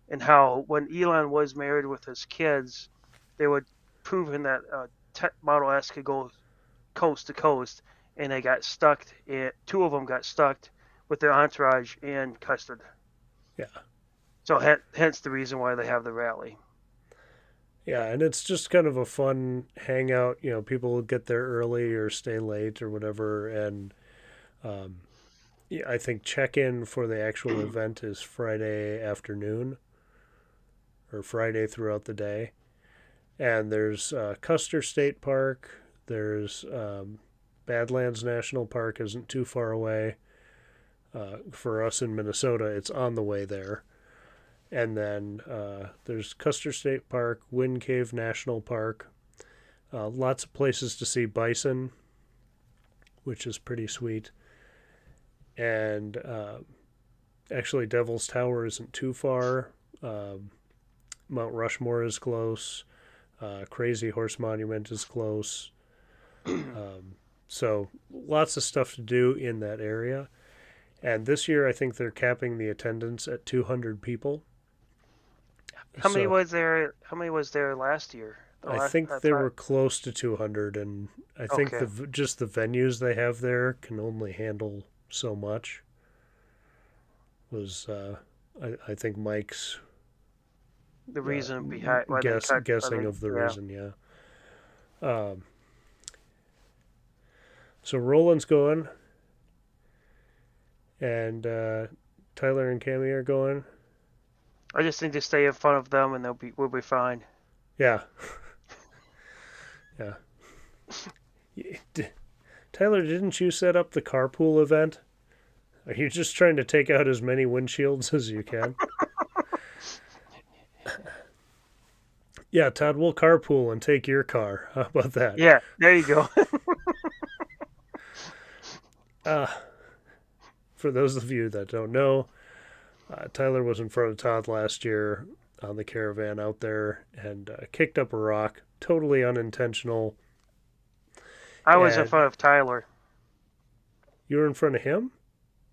and how when Elon was married with his kids, they were proving that Model S could go coast to coast, and they got stuck. Two of them got stuck with their entourage in Custard. yeah, So hence the reason why they have the rally. yeah, and it's just kind of a fun hangout. You know, people get there early or stay late or whatever, and um, yeah, I think check-in for the actual event is Friday afternoon or Friday throughout the day. And there's Custer State Park. There's Badlands National Park isn't too far away. For us in Minnesota, it's on the way there. And then there's Custer State Park, Wind Cave National Park. Lots of places to see bison, which is pretty sweet. And actually, Devil's Tower isn't too far. Mount Rushmore is close. Crazy Horse Monument is close. So lots of stuff to do in that area. And this year, I think they're capping the attendance at 200 people. How many So was there? How many was there last year? I think I they thought. were close to 200, and I think Okay. just the venues they have there can only handle so much. Was I think Mike's The reason behind why they cut. I guessing mean, of the yeah. reason? Yeah. Um, so Roland's going, and Tyler and Cammy are going. I just need to stay in front of them, and we'll be fine. Yeah, yeah. Tyler, didn't you set up the carpool event? Are you just trying to take out as many windshields as you can? Yeah, Todd, we'll carpool and take your car. How about that? Yeah, there you go. Uh, for those of you that don't know, Tyler was in front of Todd last year on the caravan out there and kicked up a rock. Totally unintentional. I was in And front of Tyler. you were in front of him?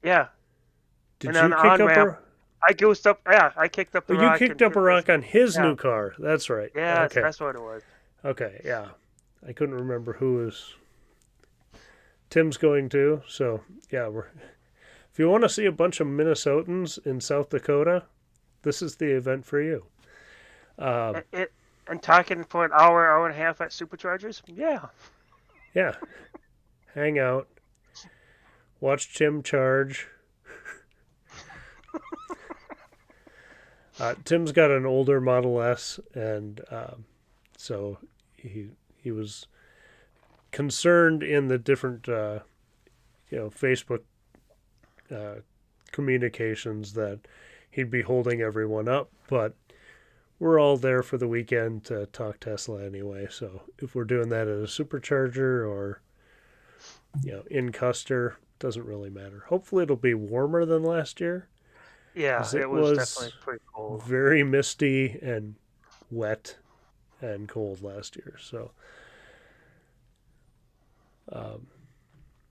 Yeah, and Did on you the kick on up ramp, a. I goosed up. Yeah, I kicked up Oh, the you rock kicked and up a rock on his yeah, new car. That's right. yeah, Okay. that's what it was. Okay, yeah. I couldn't remember who was. Tim's going to. So, yeah, if you want to see a bunch of Minnesotans in South Dakota, this is the event for you. Uh, It and talking for an hour, hour and a half at Superchargers. Yeah, yeah, hang out, watch Tim charge. Tim's got an older Model S, and so he was concerned in the different Facebook uh, communications that he'd be holding everyone up, but we're all there for the weekend to talk Tesla anyway. So if we're doing that at a supercharger or in Custer, doesn't really matter. Hopefully it'll be warmer than last year yeah, because it it was definitely was pretty cold. very misty and wet and cold last year. So, um,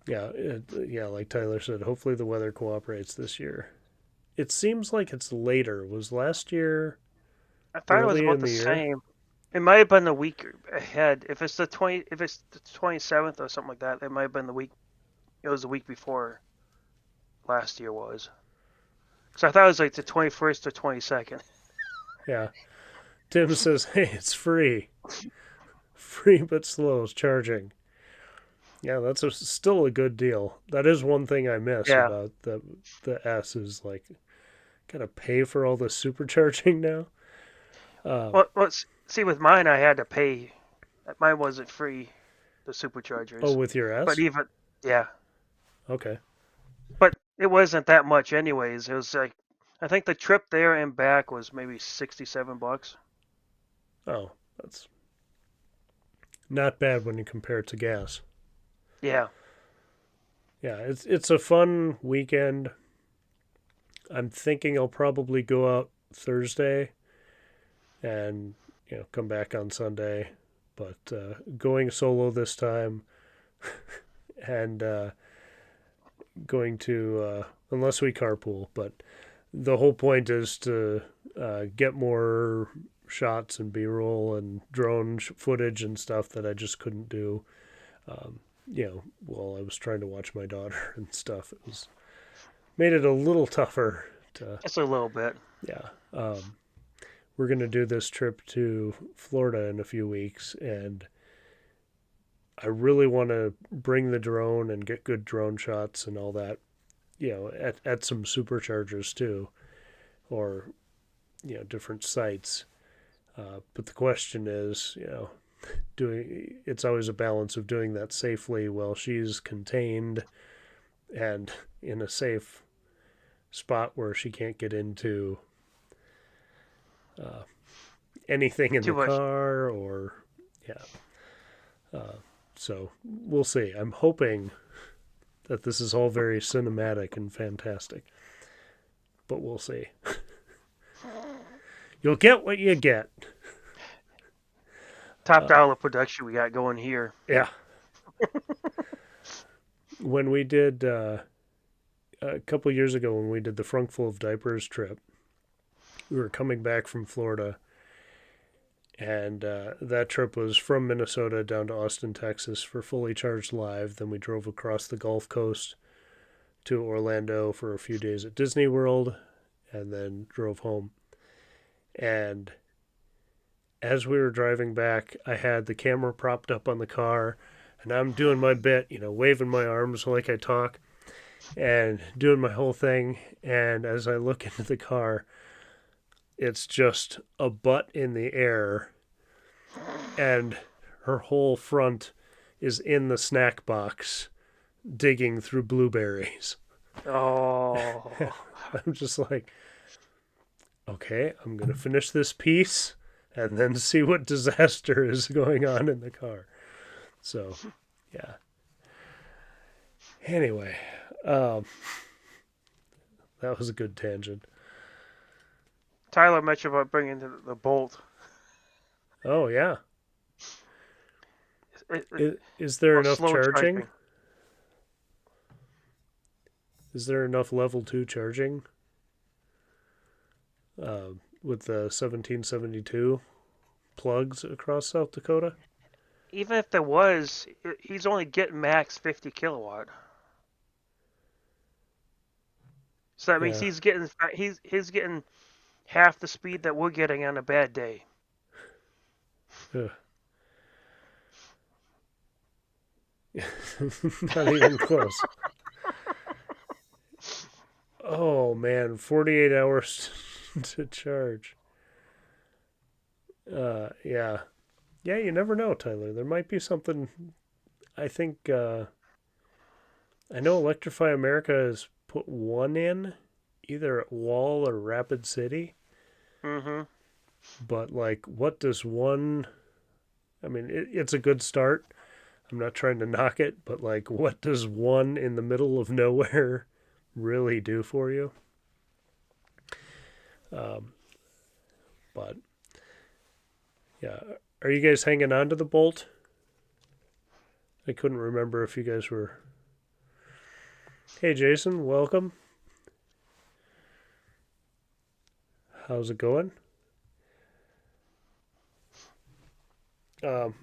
yeah, like Tyler said, hopefully the weather cooperates this year. It seems like it's later. Was last year I thought it was early about in the the year? same. It might have been the week ahead. If it's the 27th or something like that, it might have been the week. It was the week before last year was. So I thought it was like the 21st or 22nd. Yeah. Tim says, "Hey, it's free, free but slow charging." Yeah, still a good deal. That is one thing I miss Yeah. about the S is like gotta pay for all the supercharging now. Well, let's see. With mine, I had to pay. Mine wasn't free, the Oh, superchargers. with your But S? even yeah, Okay. but it wasn't that much anyways. It was like I think the trip there and back was maybe $67. Oh, that's not bad when you compare it to gas. Yeah. Yeah, it's a fun weekend. I'm thinking I'll probably go out Thursday and come back on Sunday, but going solo this time and going to unless we carpool, but the whole point is to get more shots and B-roll and drone footage and stuff that I just couldn't do. Um, while I was trying to watch my daughter and stuff, it was made it a little tougher to Just a little bit. yeah. We're gonna do this trip to Florida in a few weeks, and I really want to bring the drone and get good drone shots and all that. At some superchargers too, or different sites. But the question is, doing it's always a balance of doing that safely while she's contained and in a safe spot where she can't get into uh, anything in Too the much. car or yeah. Uh, so we'll see. I'm hoping that this is all very cinematic and fantastic, but we'll see. You'll get what you get. Top Uh, dollar production we got going here. yeah. When we did a couple years ago, when we did the Frunkful of Diapers trip, we were coming back from Florida, and that trip was from Minnesota down to Austin, Texas for Fully Charged Live. Then we drove across the Gulf Coast to Orlando for a few days at Disney World, and then drove home. And as we were driving back, I had the camera propped up on the car, and I'm doing my bit, waving my arms like I talk, and doing my whole thing. And as I look into the car, it's just a butt in the air, and her whole front is in the snack box digging through blueberries. Oh. I'm just like, okay, I'm going to finish this piece and then see what disaster is going on in the car. So, yeah. Anyway, um, that was a good tangent. Tyler mentioned about bringing the Bolt. Oh, yeah. It, Is there well, enough slow charging? charging. Is there enough level 2 charging with the 1772 plugs across South Dakota? Even if there was, he's only getting max 50 kilowatt. So that means Yeah. he's getting half the speed that we're getting on a bad day. Ugh. Not even close. Oh man, 48 hours to charge. Yeah. Yeah, you never know, Tyler. There might be something. I think I know Electrify America has put one in either at Wall or Rapid City, Mm-hmm. but like what does one I mean, it's a good start. I'm not trying to knock it, but like what does one in the middle of nowhere really do for you? Um, but Yeah. Are you guys hanging on to the bolt? I couldn't remember if you guys were. Hey, Jason, welcome. How's it going? Um,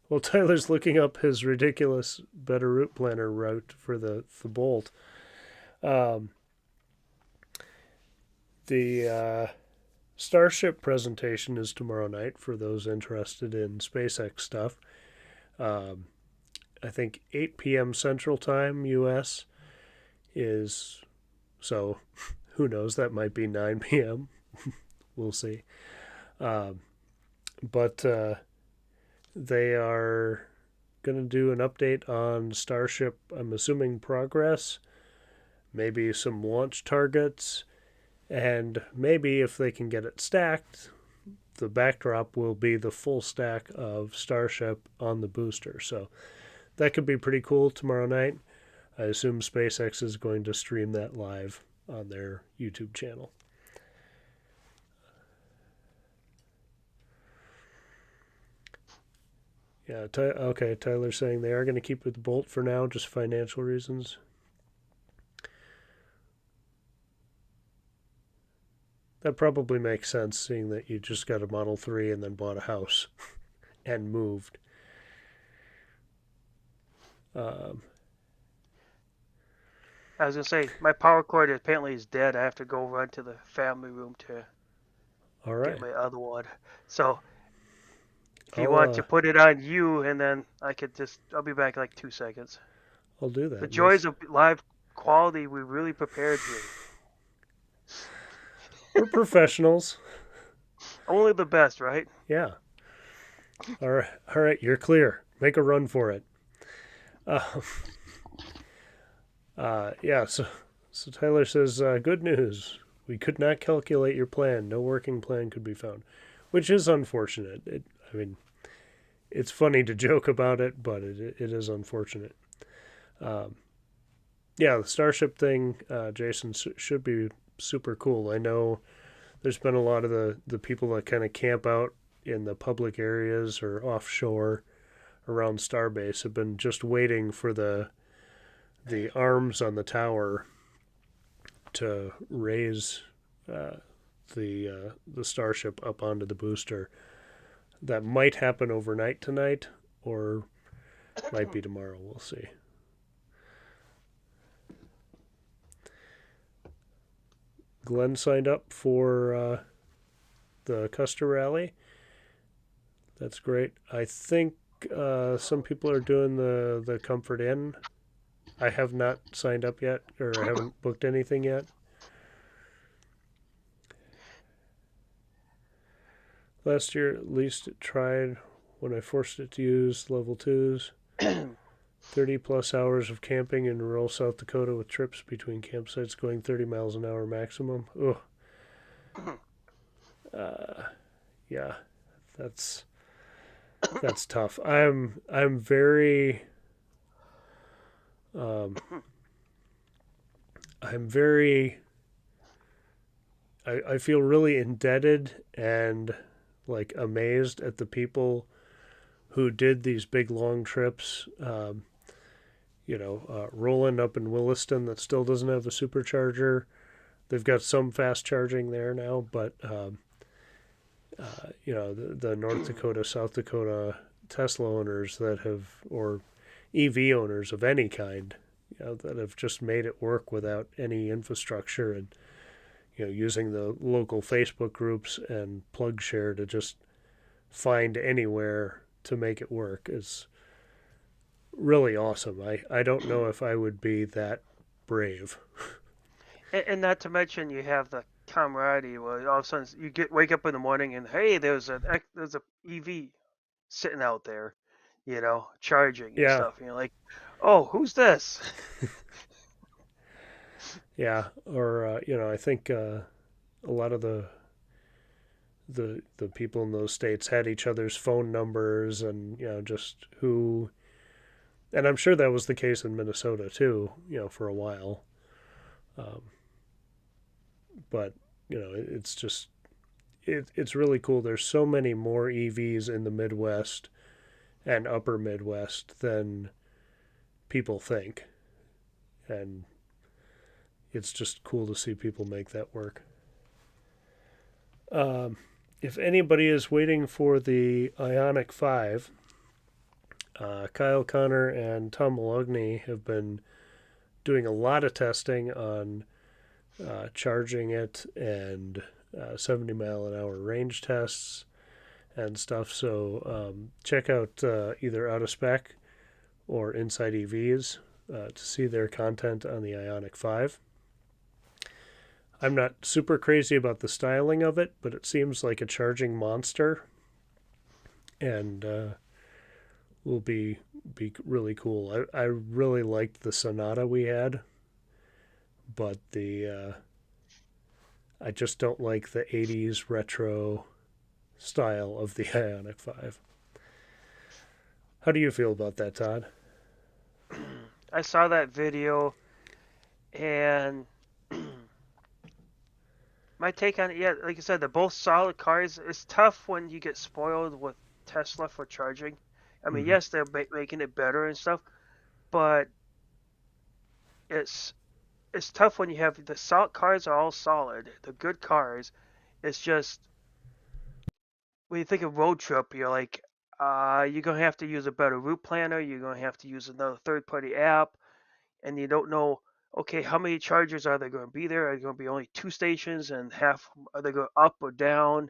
well, Tyler's looking up his ridiculous Better Route Planner route for the bolt. Um, the Starship presentation is tomorrow night for those interested in SpaceX stuff. Um, I think 8 p.m. Central Time, U.S. is so. Who knows? That might be 9 p.m. We'll see. Um, but they are going to do an update on Starship. I'm assuming progress, maybe some launch targets, and maybe if they can get it stacked, the backdrop will be the full stack of Starship on the booster. So that could be pretty cool tomorrow night. I assume SpaceX is going to stream that live on their YouTube channel. Yeah, okay, Tyler's saying they are going to keep with the Bolt for now, just financial reasons. That probably makes sense, seeing that you just got a Model 3 and then bought a house and moved. Um, I was gonna say my power cord apparently is dead. I have to go run to the family room to all get right. my other one. So if you I'll want uh, to put it on you, and then I'll be back in like 2 seconds. I'll do The that. joys of live quality, we really prepared you. We're professionals. Only the best, right? Yeah. All right. You're clear. Make a run for it. Uh, yeah. So Tyler says, good news. We could not calculate your plan. No working plan could be found, which is unfortunate. I mean, it's funny to joke about it, but it is unfortunate. Um, yeah, the Starship thing, Jason, should be super cool. I know there's been a lot of the people that kind of camp out in the public areas or offshore around Starbase have been just waiting for the arms on the tower to raise uh, the Starship up onto the booster. That might happen overnight tonight, or might be tomorrow. We'll see. Glenn signed up for the Custer Rally. That's great. I think some people are doing the Comfort Inn. I have not signed up yet, or I haven't booked anything yet. Last year, at least it tried when I forced it to use level 2s. 30 plus hours of camping in rural South Dakota with trips between campsites going 30 miles an hour maximum. Ugh. Uh, yeah, that's tough. I'm very um, I'm very I feel really indebted and like amazed at the people who did these big long trips. Roland up in Williston that still doesn't have a supercharger. They've got some fast charging there now, but the North Dakota, South Dakota Tesla owners that have, or EV owners of any kind, that have just made it work without any infrastructure, and using the local Facebook groups and PlugShare to just find anywhere to make it work is really awesome. I don't know if I would be that brave. And not to mention you have the camaraderie where all of a sudden wake up in the morning and hey, there's a EV sitting out there, charging and Yeah, stuff. And you're like, oh, who's this? yeah. Or I think a lot of the people in those states had each other's phone numbers, and just who. And I'm sure that was the case in Minnesota too. For a while. Um, but it's just it's really cool. There's so many more EVs in the Midwest and upper Midwest than people think. And it's just cool to see people make that work. Um, if anybody is waiting for the Ionic 5, Kyle Connor and Tom Maloney have been doing a lot of testing on charging it and 70 mile an hour range tests and stuff. So check out either Out of Spec or Inside EVs to see their content on the Ionic 5. I'm not super crazy about the styling of it, but it seems like a charging monster, and will be really cool. I really liked the Sonata we had, but the I just don't like the 80s retro style of the Ionic 5. How do you feel about that, Todd? I saw that video, and my take on it, yeah, like I said, they're both solid cars. It's tough when you get spoiled with Tesla for charging. I mean, Mm-hmm. yes, they're making it better and stuff, but it's it's tough when you have the solid cars are all solid, the good cars. It's just when you think of road trip, you're like, you're gonna have to use a better route planner. You're gonna have to use another third-party app, and you don't know. Okay, how many chargers are there going to be there? Are there going to be only two stations, and half are they going up or down?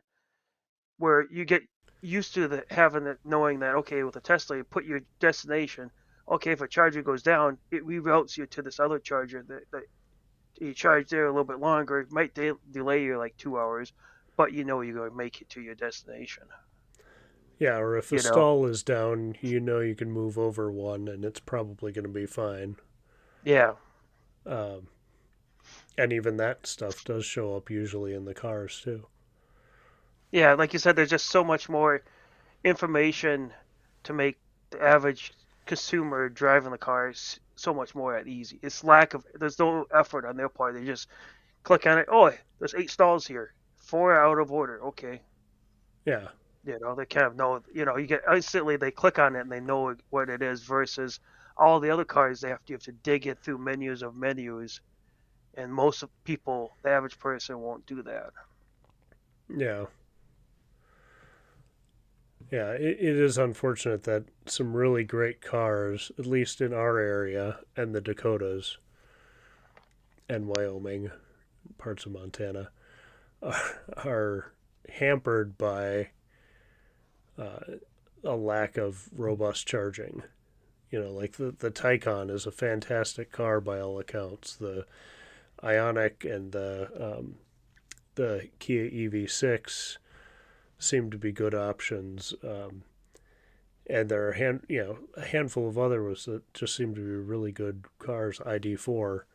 Where you get used to having it, knowing that okay, with a Tesla, you put your destination. Okay, if a charger goes down, it reroutes you to this other charger that you charge there a little bit longer. It might delay you like 2 hours, but you know you're going to make it to your destination. Yeah, or if a You know? stall is down, you know you can move over one and it's probably going to be fine. Yeah. Um, and even that stuff does show up usually in the cars too. Yeah, like you said, there's just so much more information to make the average consumer driving the car so much more at easy. It's lack of there's no effort on their part. They just click on it. Oh, there's 8 stalls here. Four out of order. Okay. Yeah, They kind of know. You get instantly they click on it and they know what it is versus all the other cars. You have to dig it through menus of menus, and most of people, the average person, won't do that. yeah, yeah. It is unfortunate that some really great cars, at least in our area and the Dakotas and Wyoming, parts of Montana, are hampered by uh, a lack of robust charging. Like the Taycan is a fantastic car by all accounts. The Ionic and the Kia EV6 seem to be good options. And there are a handful of others that just seem to be really good cars. ID4,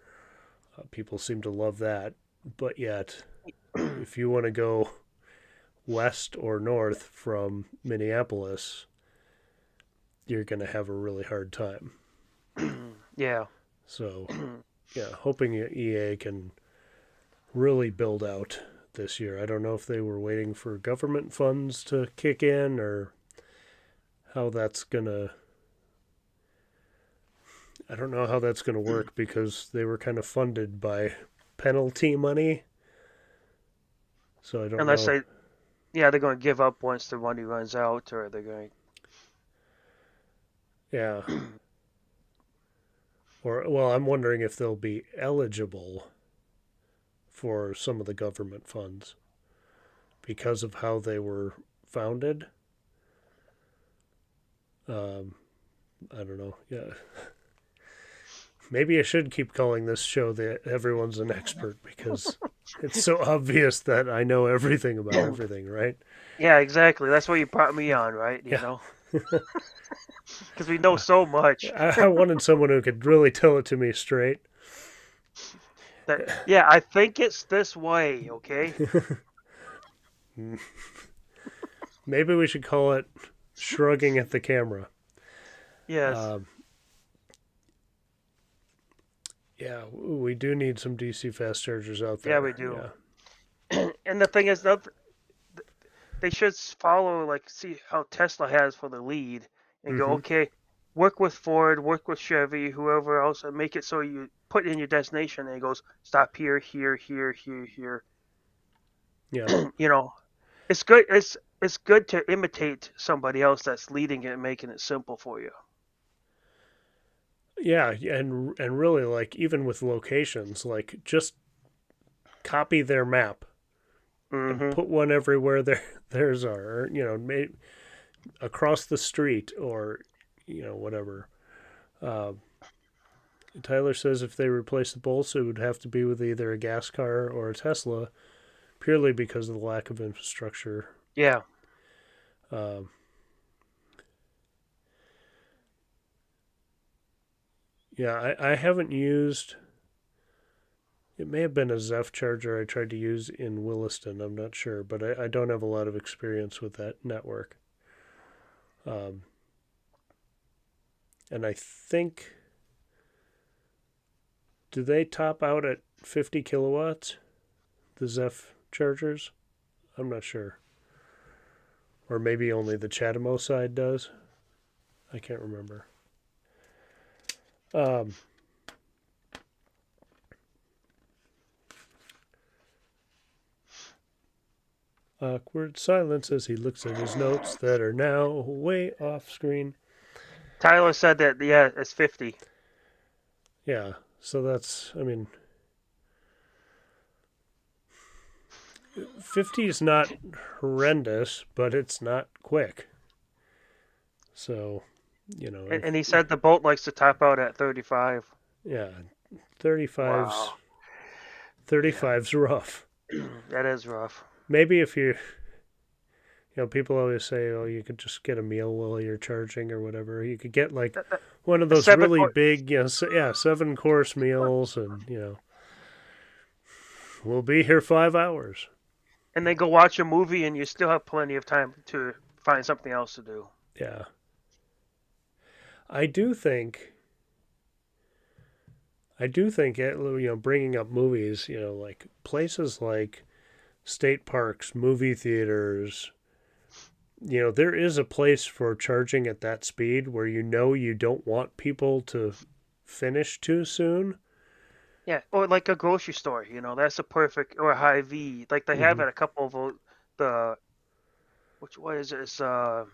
people seem to love that, but yet if you want to go west or north from Minneapolis, you're going to have a really hard time. Yeah. So, yeah, hoping EA can really build out this year. I don't know if they were waiting for government funds to kick in or how that's going to. I don't know how that's going to work because they were kind of funded by penalty money. So I don't Unless know. they're going to give up once the money runs out, or they're going Yeah. to. Or, well, I'm wondering if they'll be eligible for some of the government funds because of how they were founded. Um, I don't know. Yeah. Maybe I should keep calling this show the Everyone's an Expert because it's so obvious that I know everything about everything, right? Yeah, exactly. That's what you brought me on, right? Yeah. Because we know so much. I wanted someone who could really tell it to me straight. Yeah, I think it's this way. Okay. Maybe we should call it Shrugging at the Camera. Yes. Um, yeah, we do need some DC fast chargers out Yeah, there. we do. Yeah. And the thing is, they should follow, like, see how Tesla has for the lead, and go, Mm-hmm. okay, work with Ford, work with Chevy, whoever else, and make it so you put in your destination, and it goes stop here, here, here, here, here. Yeah. You know, it's good. It's good to imitate somebody else that's leading it and making it simple for you. Yeah, and really, like, even with locations, like, just copy their map and Hmm. put one everywhere theirs are, across the street, or whatever. Uh, Tyler says if they replace the Bolts, it would have to be with either a gas car or a Tesla, purely because of the lack of infrastructure. Yeah. Um, yeah, I haven't used. It may have been a Zeph charger I tried to use in Williston. I'm not sure, but I don't have a lot of experience with that network. Um, and I think, do they top out at 50 kilowatts? The Zeph chargers? I'm not sure. Or maybe only the Chatamo side does. I can't remember. Um, Awkward silence as he looks at his notes that are now way off screen. Tyler said that. Yeah, it's 50. Yeah, so that's, I mean, 50 is not horrendous, but it's not quick. So, And he said the Bolt likes to top out at 35. yeah, 35's Wow. Yeah, 35's rough. that is rough. Maybe if people always say, oh, you could just get a meal while you're charging or whatever. You could get like one of A those seven. really big, 7-course meals, and we'll be here 5 hours. And then go watch a movie, and you still have plenty of time to find something else to do. Yeah. I do think bringing up movies, like places like state parks, movie theaters, there is a place for charging at that speed where you don't want people to finish too soon. Yeah, or like a grocery store, that's a perfect, or a Hy-Vee. Like they have Mm-hmm. at a couple of the, which one is it? It's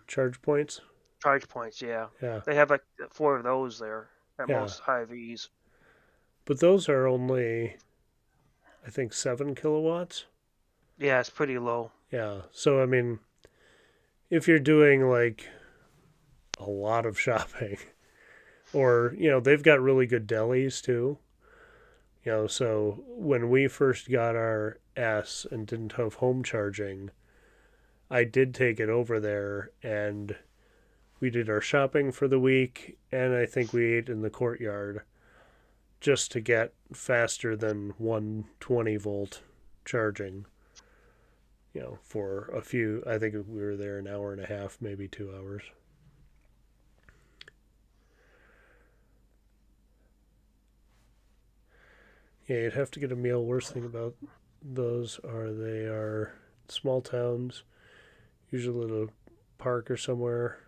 Charge points. Charge Points, yeah. Yeah. They have like four of those there at Yeah. most Hy-Vees. But those are only, I think, 7 kilowatts. Yeah, it's pretty low. Yeah. So, I mean, if you're doing like a lot of shopping, or, they've got really good delis too. So when we first got our S and didn't have home charging, I did take it over there, and we did our shopping for the week, and I think we ate in the courtyard just to get faster than 120-volt charging. For a few, I think we were there an hour and a half, maybe 2 hours. Yeah, you'd have to get a meal. Worst thing about those are they are small towns, usually at a park or somewhere.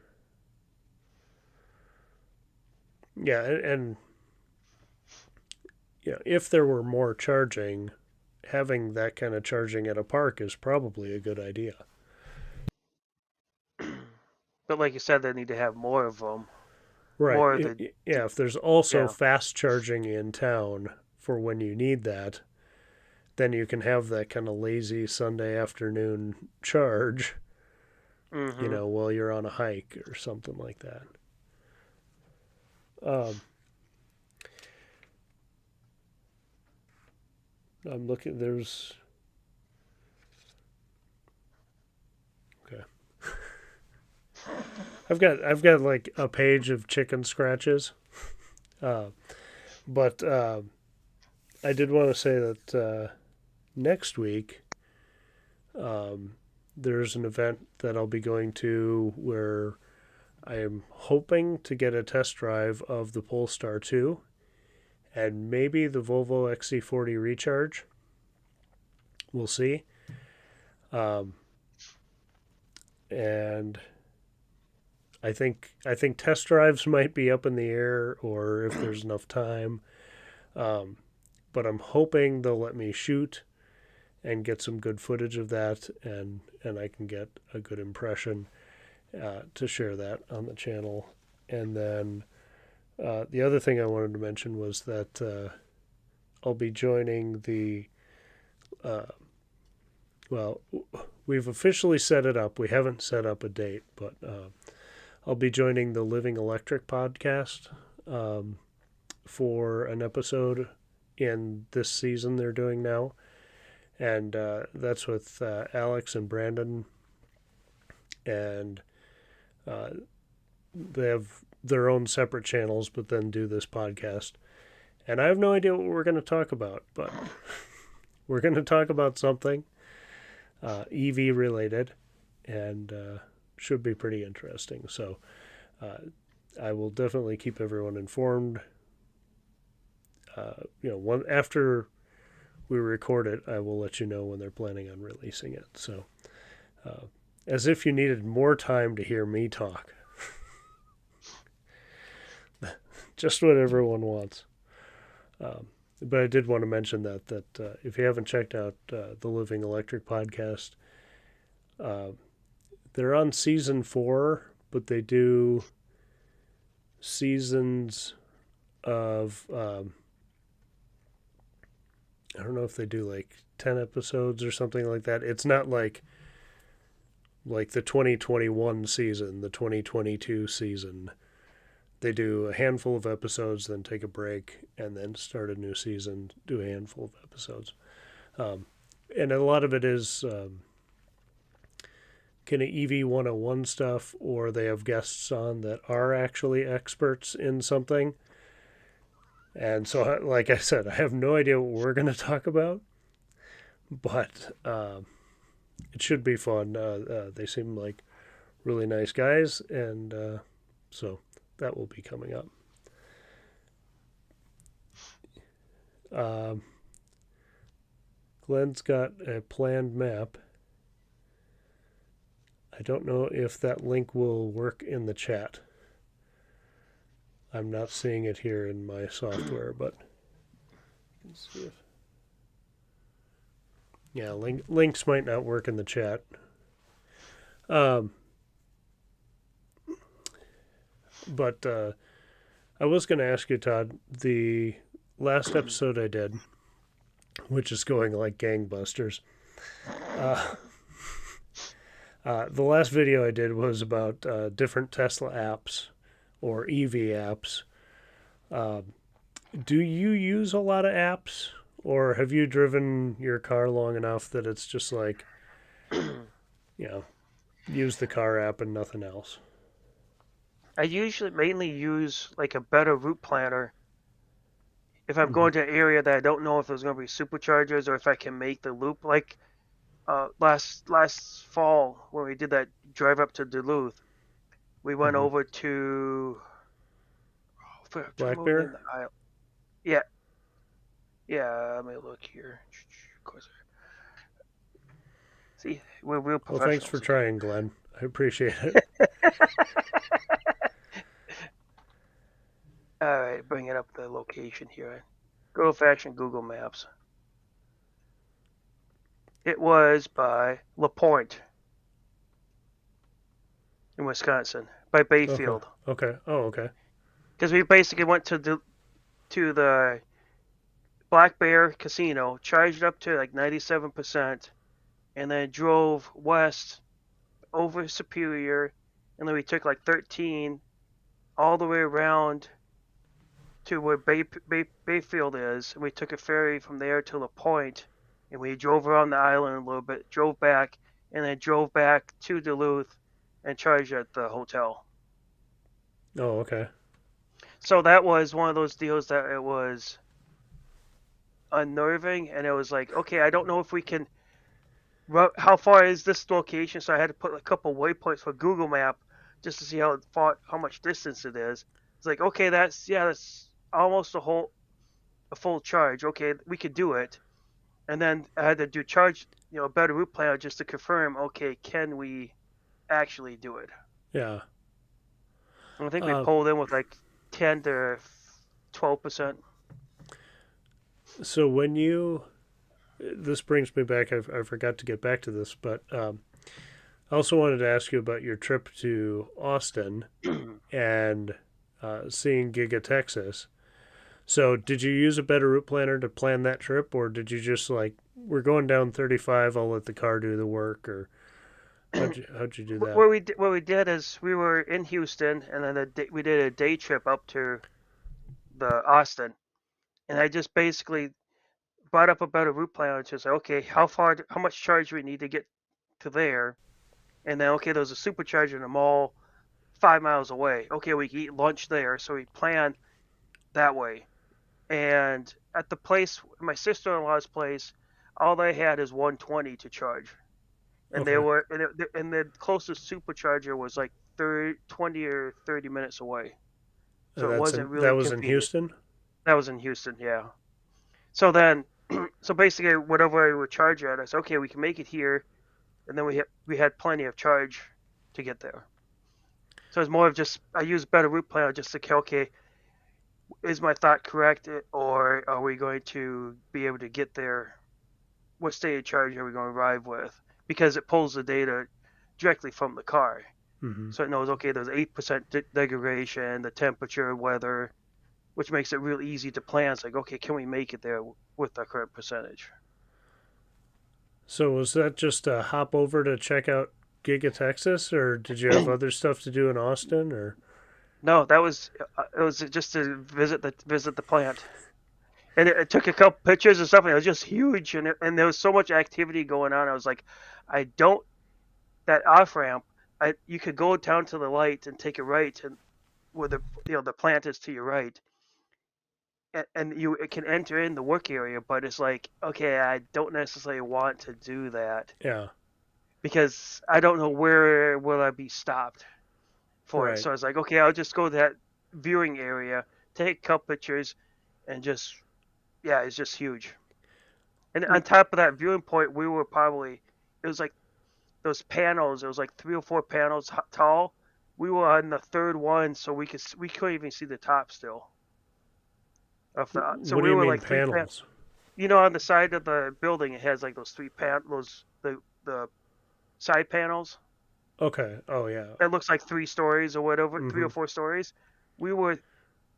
Yeah, and if there were more charging, having that kind of charging at a park is probably a good idea. But like you said, they need to have more of them. Right. More of the, Yeah, if there's also yeah. fast charging in town for when you need that, then you can have that kind of lazy Sunday afternoon charge, Hmm. while you're on a hike or something like that. Um, I'm looking. There's okay. I've got like a page of chicken scratches, uh, but I did want to say that next week there's an event that I'll be going to where I am hoping to get a test drive of the Polestar 2 and maybe the Volvo XC40 Recharge. We'll see. Um, and I think test drives might be up in the air, or if there's enough time. Um, but I'm hoping they'll let me shoot and get some good footage of that, and I can get a good impression to share that on the channel. And then the other thing I wanted to mention was that I'll be joining the uh, well, we've officially set it up. We haven't set up a date, but I'll be joining the Living Electric podcast um, for an episode in this season they're doing now. And that's with Alex and Brandon. And uh, they have their own separate channels, but then do this podcast. And I have no idea what we're going to talk about, but we're going to talk about something EV related, and should be pretty interesting. So I will definitely keep everyone informed. One after we record it, I will let you know when they're planning on releasing it. So, as if you needed more time to hear me talk. Just what everyone wants. But I did want to mention that if you haven't checked out the Living Electric podcast, they're on season 4, but they do seasons of I don't know if they do like 10 episodes or something like that. It's not like the 2021 season, the 2022 season. They do a handful of episodes, then take a break, and then start a new season, do a handful of episodes. And a lot of it is kind of EV 101 stuff, or they have guests on that are actually experts in something. And so, like I said, I have no idea what we're going to talk about, but it should be fun. They seem like really nice guys, and so that will be coming up. Glenn's got a planned map. I don't know if that link will work in the chat. I'm not seeing it here in my software, but let's see if. Yeah, links might not work in the chat. But I was going to ask you, Todd, the last episode I did, which is going like gangbusters. The last video I did was about different Tesla apps or EV apps. Do you use a lot of apps, or have you driven your car long enough that it's just like, use the car app and nothing else? I usually mainly use like a better route planner if I'm going to an area that I don't know if there's going to be superchargers or if I can make the loop. Like last fall when we did that drive up to Duluth, we went over to Black Bear? Yeah, let me look here. Of course. See, we're real professionals. Well, thanks for trying, Glenn. I appreciate it. All right, bringing up the location here. Good old-fashioned Google Maps. It was by La Pointe in Wisconsin, by Bayfield. Okay. Oh, okay. Because we basically went to the Black Bear Casino, charged up to like 97%, and then drove west over Superior, and then we took like 13 all the way around to where Bayfield is, and we took a ferry from there to La Pointe, and we drove around the island a little bit, drove back, and then drove back to Duluth and charged at the hotel. Oh, okay. So that was one of those deals that it was unnerving, and it was like, okay, I don't know if we can. How far is this location? So I had to put a couple waypoints for Google Map just to see how much distance it is. It's like, okay, that's almost a full charge. Okay, we could do it. And then I had to do a better route plan just to confirm, okay, can we actually do it. Yeah. And I think we Uh, pulled in with like 10 to 12%. so when you, this brings me back. I forgot to get back to this, but I also wanted to ask you about your trip to Austin and seeing Giga Texas. So, did you use a better route planner to plan that trip, or did you just like we're going down 35? I'll let the car do the work, or how'd you do that? What we did is we were in Houston, and then we did a day trip up to the Austin, and I just basically brought up a better route plan to say, okay, how much charge we need to get to there, and then okay, there's a supercharger in the mall 5 miles away. Okay, we can eat lunch there, so we planned that way. And at the place, my sister-in-law's place, all they had is 120 to charge, and they Okay, were and the closest supercharger was like 20 or 30 minutes away, and so it wasn't that really was in convenient. Houston. That was in Houston, yeah. So then, so basically, whatever I would charge at, I said, okay, we can make it here, and then we had plenty of charge to get there. So it's more of just I use better route planner just to okay, is my thought correct, or are we going to be able to get there? What state of charge are we going to arrive with? Because it pulls the data directly from the car, Mm-hmm. so it knows okay, there's 8% degradation, the temperature, weather, which makes it real easy to plan. It's like okay, can we make it there with the current percentage? So, was that just a hop over to check out Giga Texas, or did you have other stuff to do in Austin, or? No, that was it was just to visit the plant, and it took a couple pictures and stuff, and it was just huge, and there was so much activity going on. I was like, I don't that off ramp. You could go down to the light and take a right, and where the plant is to your right, and you it can enter in the work area, but it's like okay, I don't necessarily want to do that Yeah, because I don't know where will I be stopped for it. right. So I was like, okay, I'll just go to that viewing area, take a couple pictures, and just yeah, it's just huge. And on top of that viewing point, we were probably it was like those panels. It was like 3 or 4 panels tall. We were on the third one, so we couldn't even see the top still. So What do we you were mean like panels? on the side of the building, it has like those those the side panels. Okay. Oh yeah. That looks like 3 stories or whatever, three Mm-hmm. or 4 stories. We were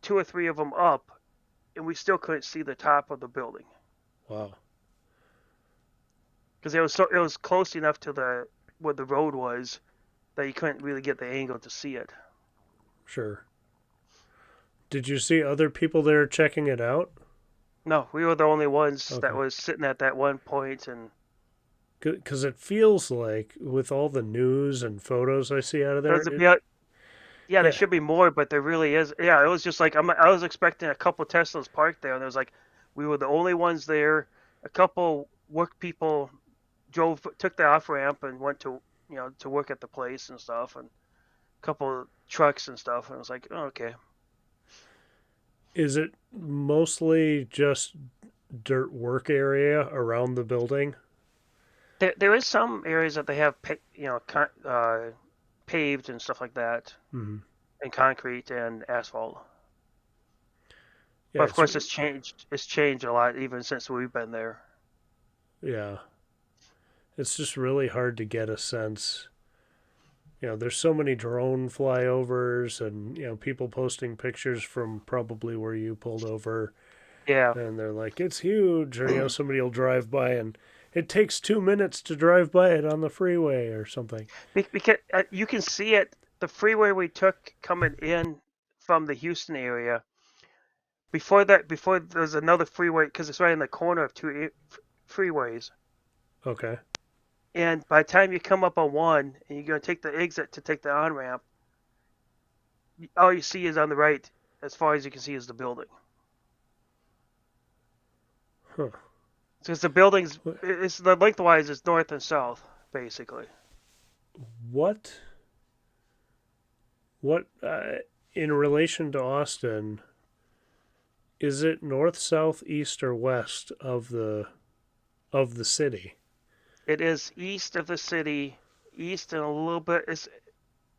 2 or 3 of them up, and we still couldn't see the top of the building Wow. because it was close enough to the where the road was that you couldn't really get the angle to see it. Sure. Did you see other people there checking it out? No, we were the only ones that Okay. was sitting at that one point, and Because it feels like with all the news and photos I see out of there, there's yeah, there yeah, should be more, but there really is. Yeah, it was just like I was expecting a couple Teslas parked there, and there was like we were the only ones there. A couple work people took the off ramp and went to to work at the place and stuff, and a couple trucks and stuff, and I was like, oh, okay. is it mostly just dirt work area around the building? There is some areas that they have paved and stuff like that, Mm-hmm. and concrete and asphalt. Yeah, But of it's course, it's changed. It's changed a lot even since we've been there. yeah, it's just really hard to get a sense. There's so many drone flyovers and people posting pictures from probably where you pulled over, Yeah, and they're like, it's huge, or somebody will drive by and it takes 2 minutes to drive by it on the freeway or something. because you can see it. The freeway we took coming in from the Houston area. Before there's another freeway because it's right in the corner of two freeways. Okay. And by the time you come up on one and you're going to take the exit to take the on ramp, all you see is on the right, as far as you can see, is the building. Huh. Because the buildings, it's the lengthwise is north and south, basically. What what in relation to Austin, is it north, south, east, or west of the city? It is east of the city, east and a little bit.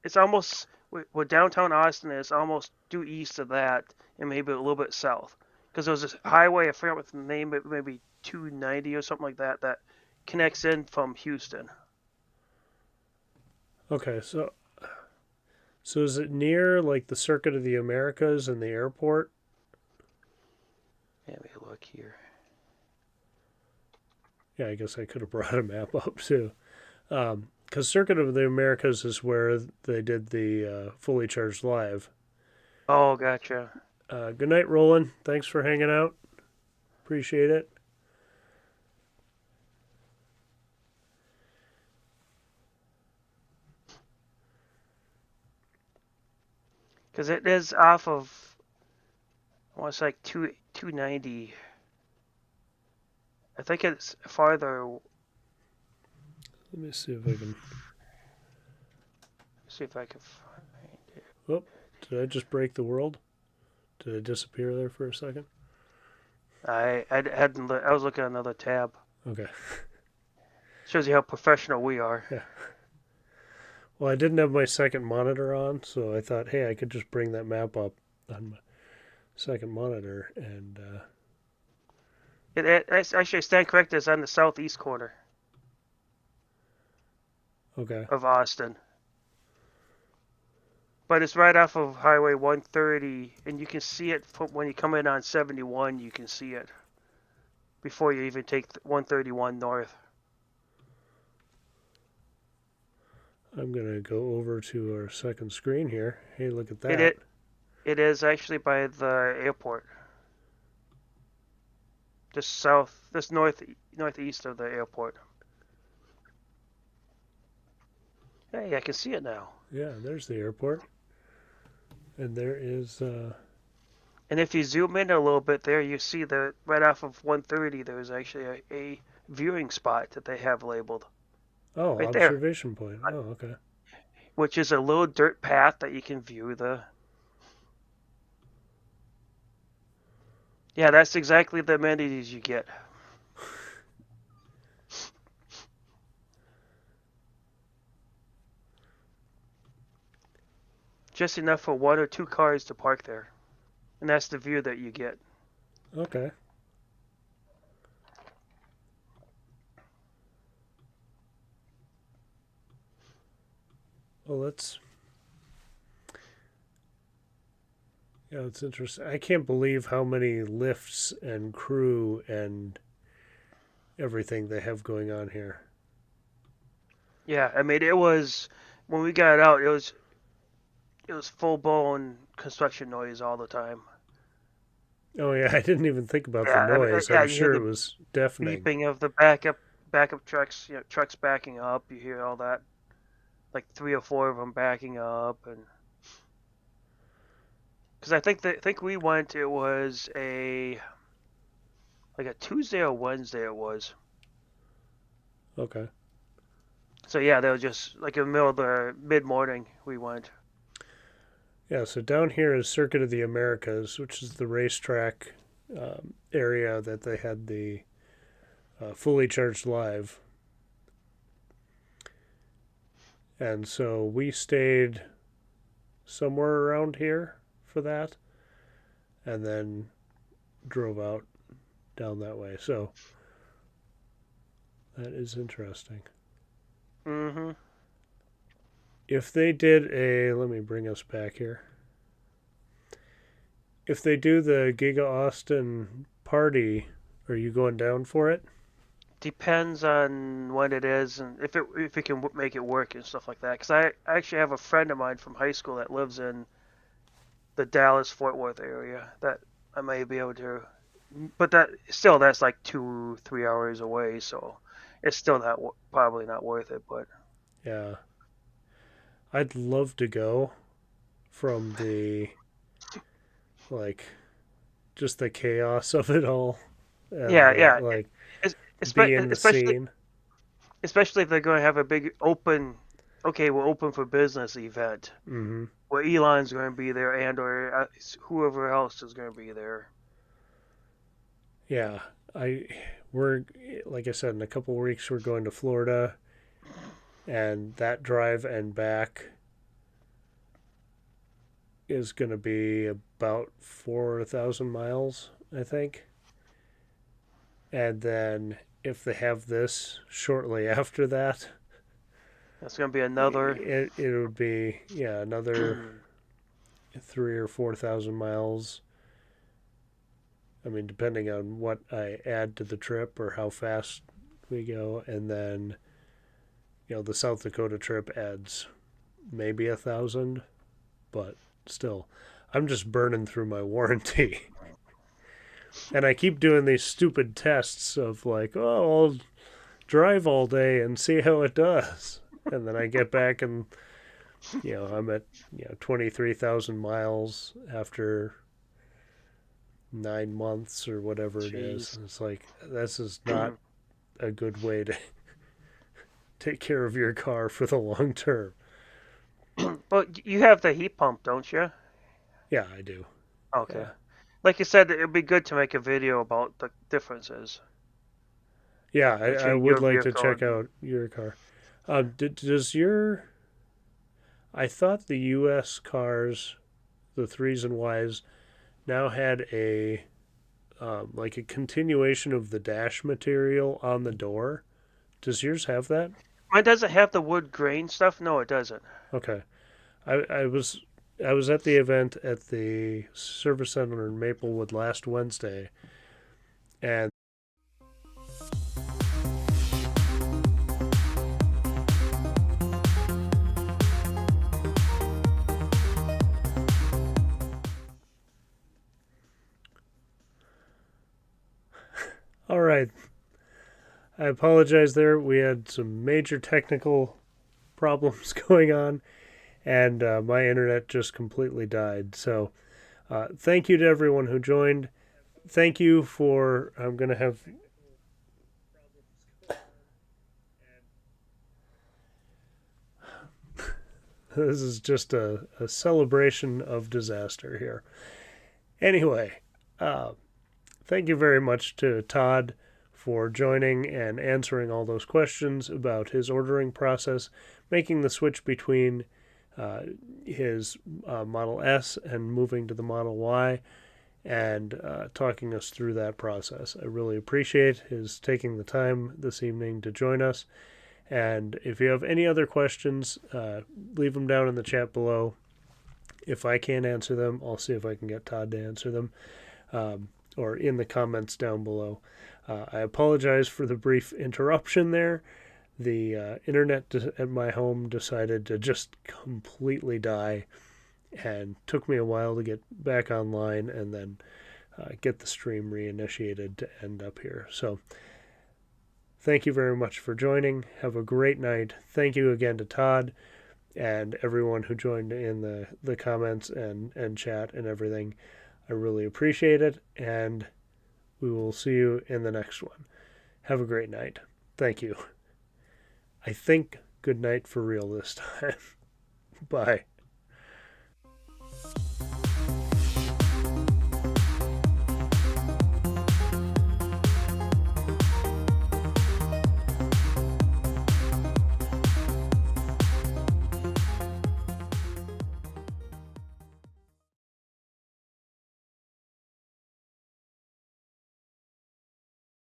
It's almost what downtown Austin is, almost due east of that, and maybe a little bit south. Because there's this highway, I forget what the name, but maybe 290 or something like that, that connects in from Houston. Okay, so is it near like the Circuit of the Americas and the airport? Let me look here. Yeah, I guess I could have brought a map up too. Because Circuit of the Americas is where they did the Fully Charged Live. Oh, gotcha. Good night, Roland. Thanks for hanging out. Appreciate it. Because it is off of, I want to say like 290. I think it's farther. Let me see if I can. See if I can find it. Oh, did I just break the world? Did I disappear there for a second? I hadn't. I was looking at another tab. Okay. Shows you how professional we are. Yeah. Well, I didn't have my second monitor on, so I thought, hey, I could just bring that map up on my second monitor, and Actually, I stand corrected. It's on the southeast corner okay. of Austin. But it's right off of Highway 130, and you can see it from when you come in on 71. You can see it before you even take 131 north. I'm gonna go over to our second screen here. Hey, look at that. It is actually by the airport, just northeast of the airport. Hey, I can see it now. Yeah, there's the airport, and there is. And if you zoom in a little bit there, you see that right off of 130, there's actually a viewing spot that they have labeled Oh, right there, observation point. Oh, okay. which is a little dirt path that you can view the. Yeah, that's exactly the amenities you get. Just enough for one or two cars to park there. And that's the view that you get. Okay. Well, that's. Yeah, it's interesting. I can't believe how many lifts and crew and everything they have going on here. Yeah, I mean it was when we got out, it was full blown construction noise all the time. Oh yeah, I didn't even think about the Yeah, I mean, noise. yeah, I'm you hear sure it the was deafening. beeping of the backup trucks, trucks backing up. You hear all that, like three or four of them backing up, and because I think we went, it was a Tuesday or Wednesday it was. Okay. So yeah, they were just like in the middle of the mid morning we went. Yeah, so down here is Circuit of the Americas, which is the racetrack area that they had the Fully Charged Live. And so we stayed somewhere around here for that, and then drove out down that way. So that is interesting. Mm-hmm. If they did let me bring us back here. If they do the Giga Austin party, are you going down for it? Depends on when it is and if it can make it work and stuff like that. Because I actually have a friend of mine from high school that lives in the Dallas Fort Worth area that I may be able to. But that's like 2-3 hours away, so it's still not probably not worth it. But Yeah. I'd love to go from the, like, just the chaos of it all and, yeah, yeah, like, be in the especially scene. especially if they're going to have a big open, okay, we're open for business event Mm-hmm. where Elon's going to be there and or whoever else is going to be there. Yeah. We're, like I said, in a couple of weeks, we're going to Florida. and that drive and back is going to be about 4,000 miles, I think. And then if they have this shortly after that, That's gonna be another. it would be, yeah, another 3 or 4 thousand miles. I mean, depending on what I add to the trip or how fast we go, and then the South Dakota trip adds maybe 1,000, but still, I'm just burning through my warranty. And I keep doing these stupid tests of like, oh, I'll drive all day and see how it does. And then I get back and, I'm at, 23,000 miles after 9 months or whatever it is. Jeez. It's like, this is not a good way to take care of your car for the long term. But you have the heat pump, don't you? Yeah, I do. Okay. Yeah. Like you said, it'd be good to make a video about the differences Yeah, I between would your like to vehicle check and. out your car. Does your. I thought the U.S. cars, the threes and Ys, now had like a continuation of the dash material on the door. Does yours have that? Mine doesn't have the wood grain stuff. No, it doesn't. Okay. I was at the event at the service center in Maplewood last Wednesday, and all right, I apologize there. We had some major technical problems going on, and my internet just completely died. So, thank you to everyone who joined. Thank you for. I'm going to have. This is just a celebration of disaster here. Anyway, thank you very much to Todd for joining and answering all those questions about his ordering process, making the switch between his Model S and moving to the Model Y, and talking us through that process. I really appreciate his taking the time this evening to join us. And if you have any other questions, leave them down in the chat below. If I can't answer them, I'll see if I can get Todd to answer them, or in the comments down below. I apologize for the brief interruption there. The internet at my home decided to just completely die, and took me a while to get back online and then get the stream reinitiated to end up here. So thank you very much for joining. Have a great night. Thank you again to Todd and everyone who joined in the comments and chat and everything. I really appreciate it, and we will see you in the next one. Have a great night. Thank you. I think good night for real this time. Bye.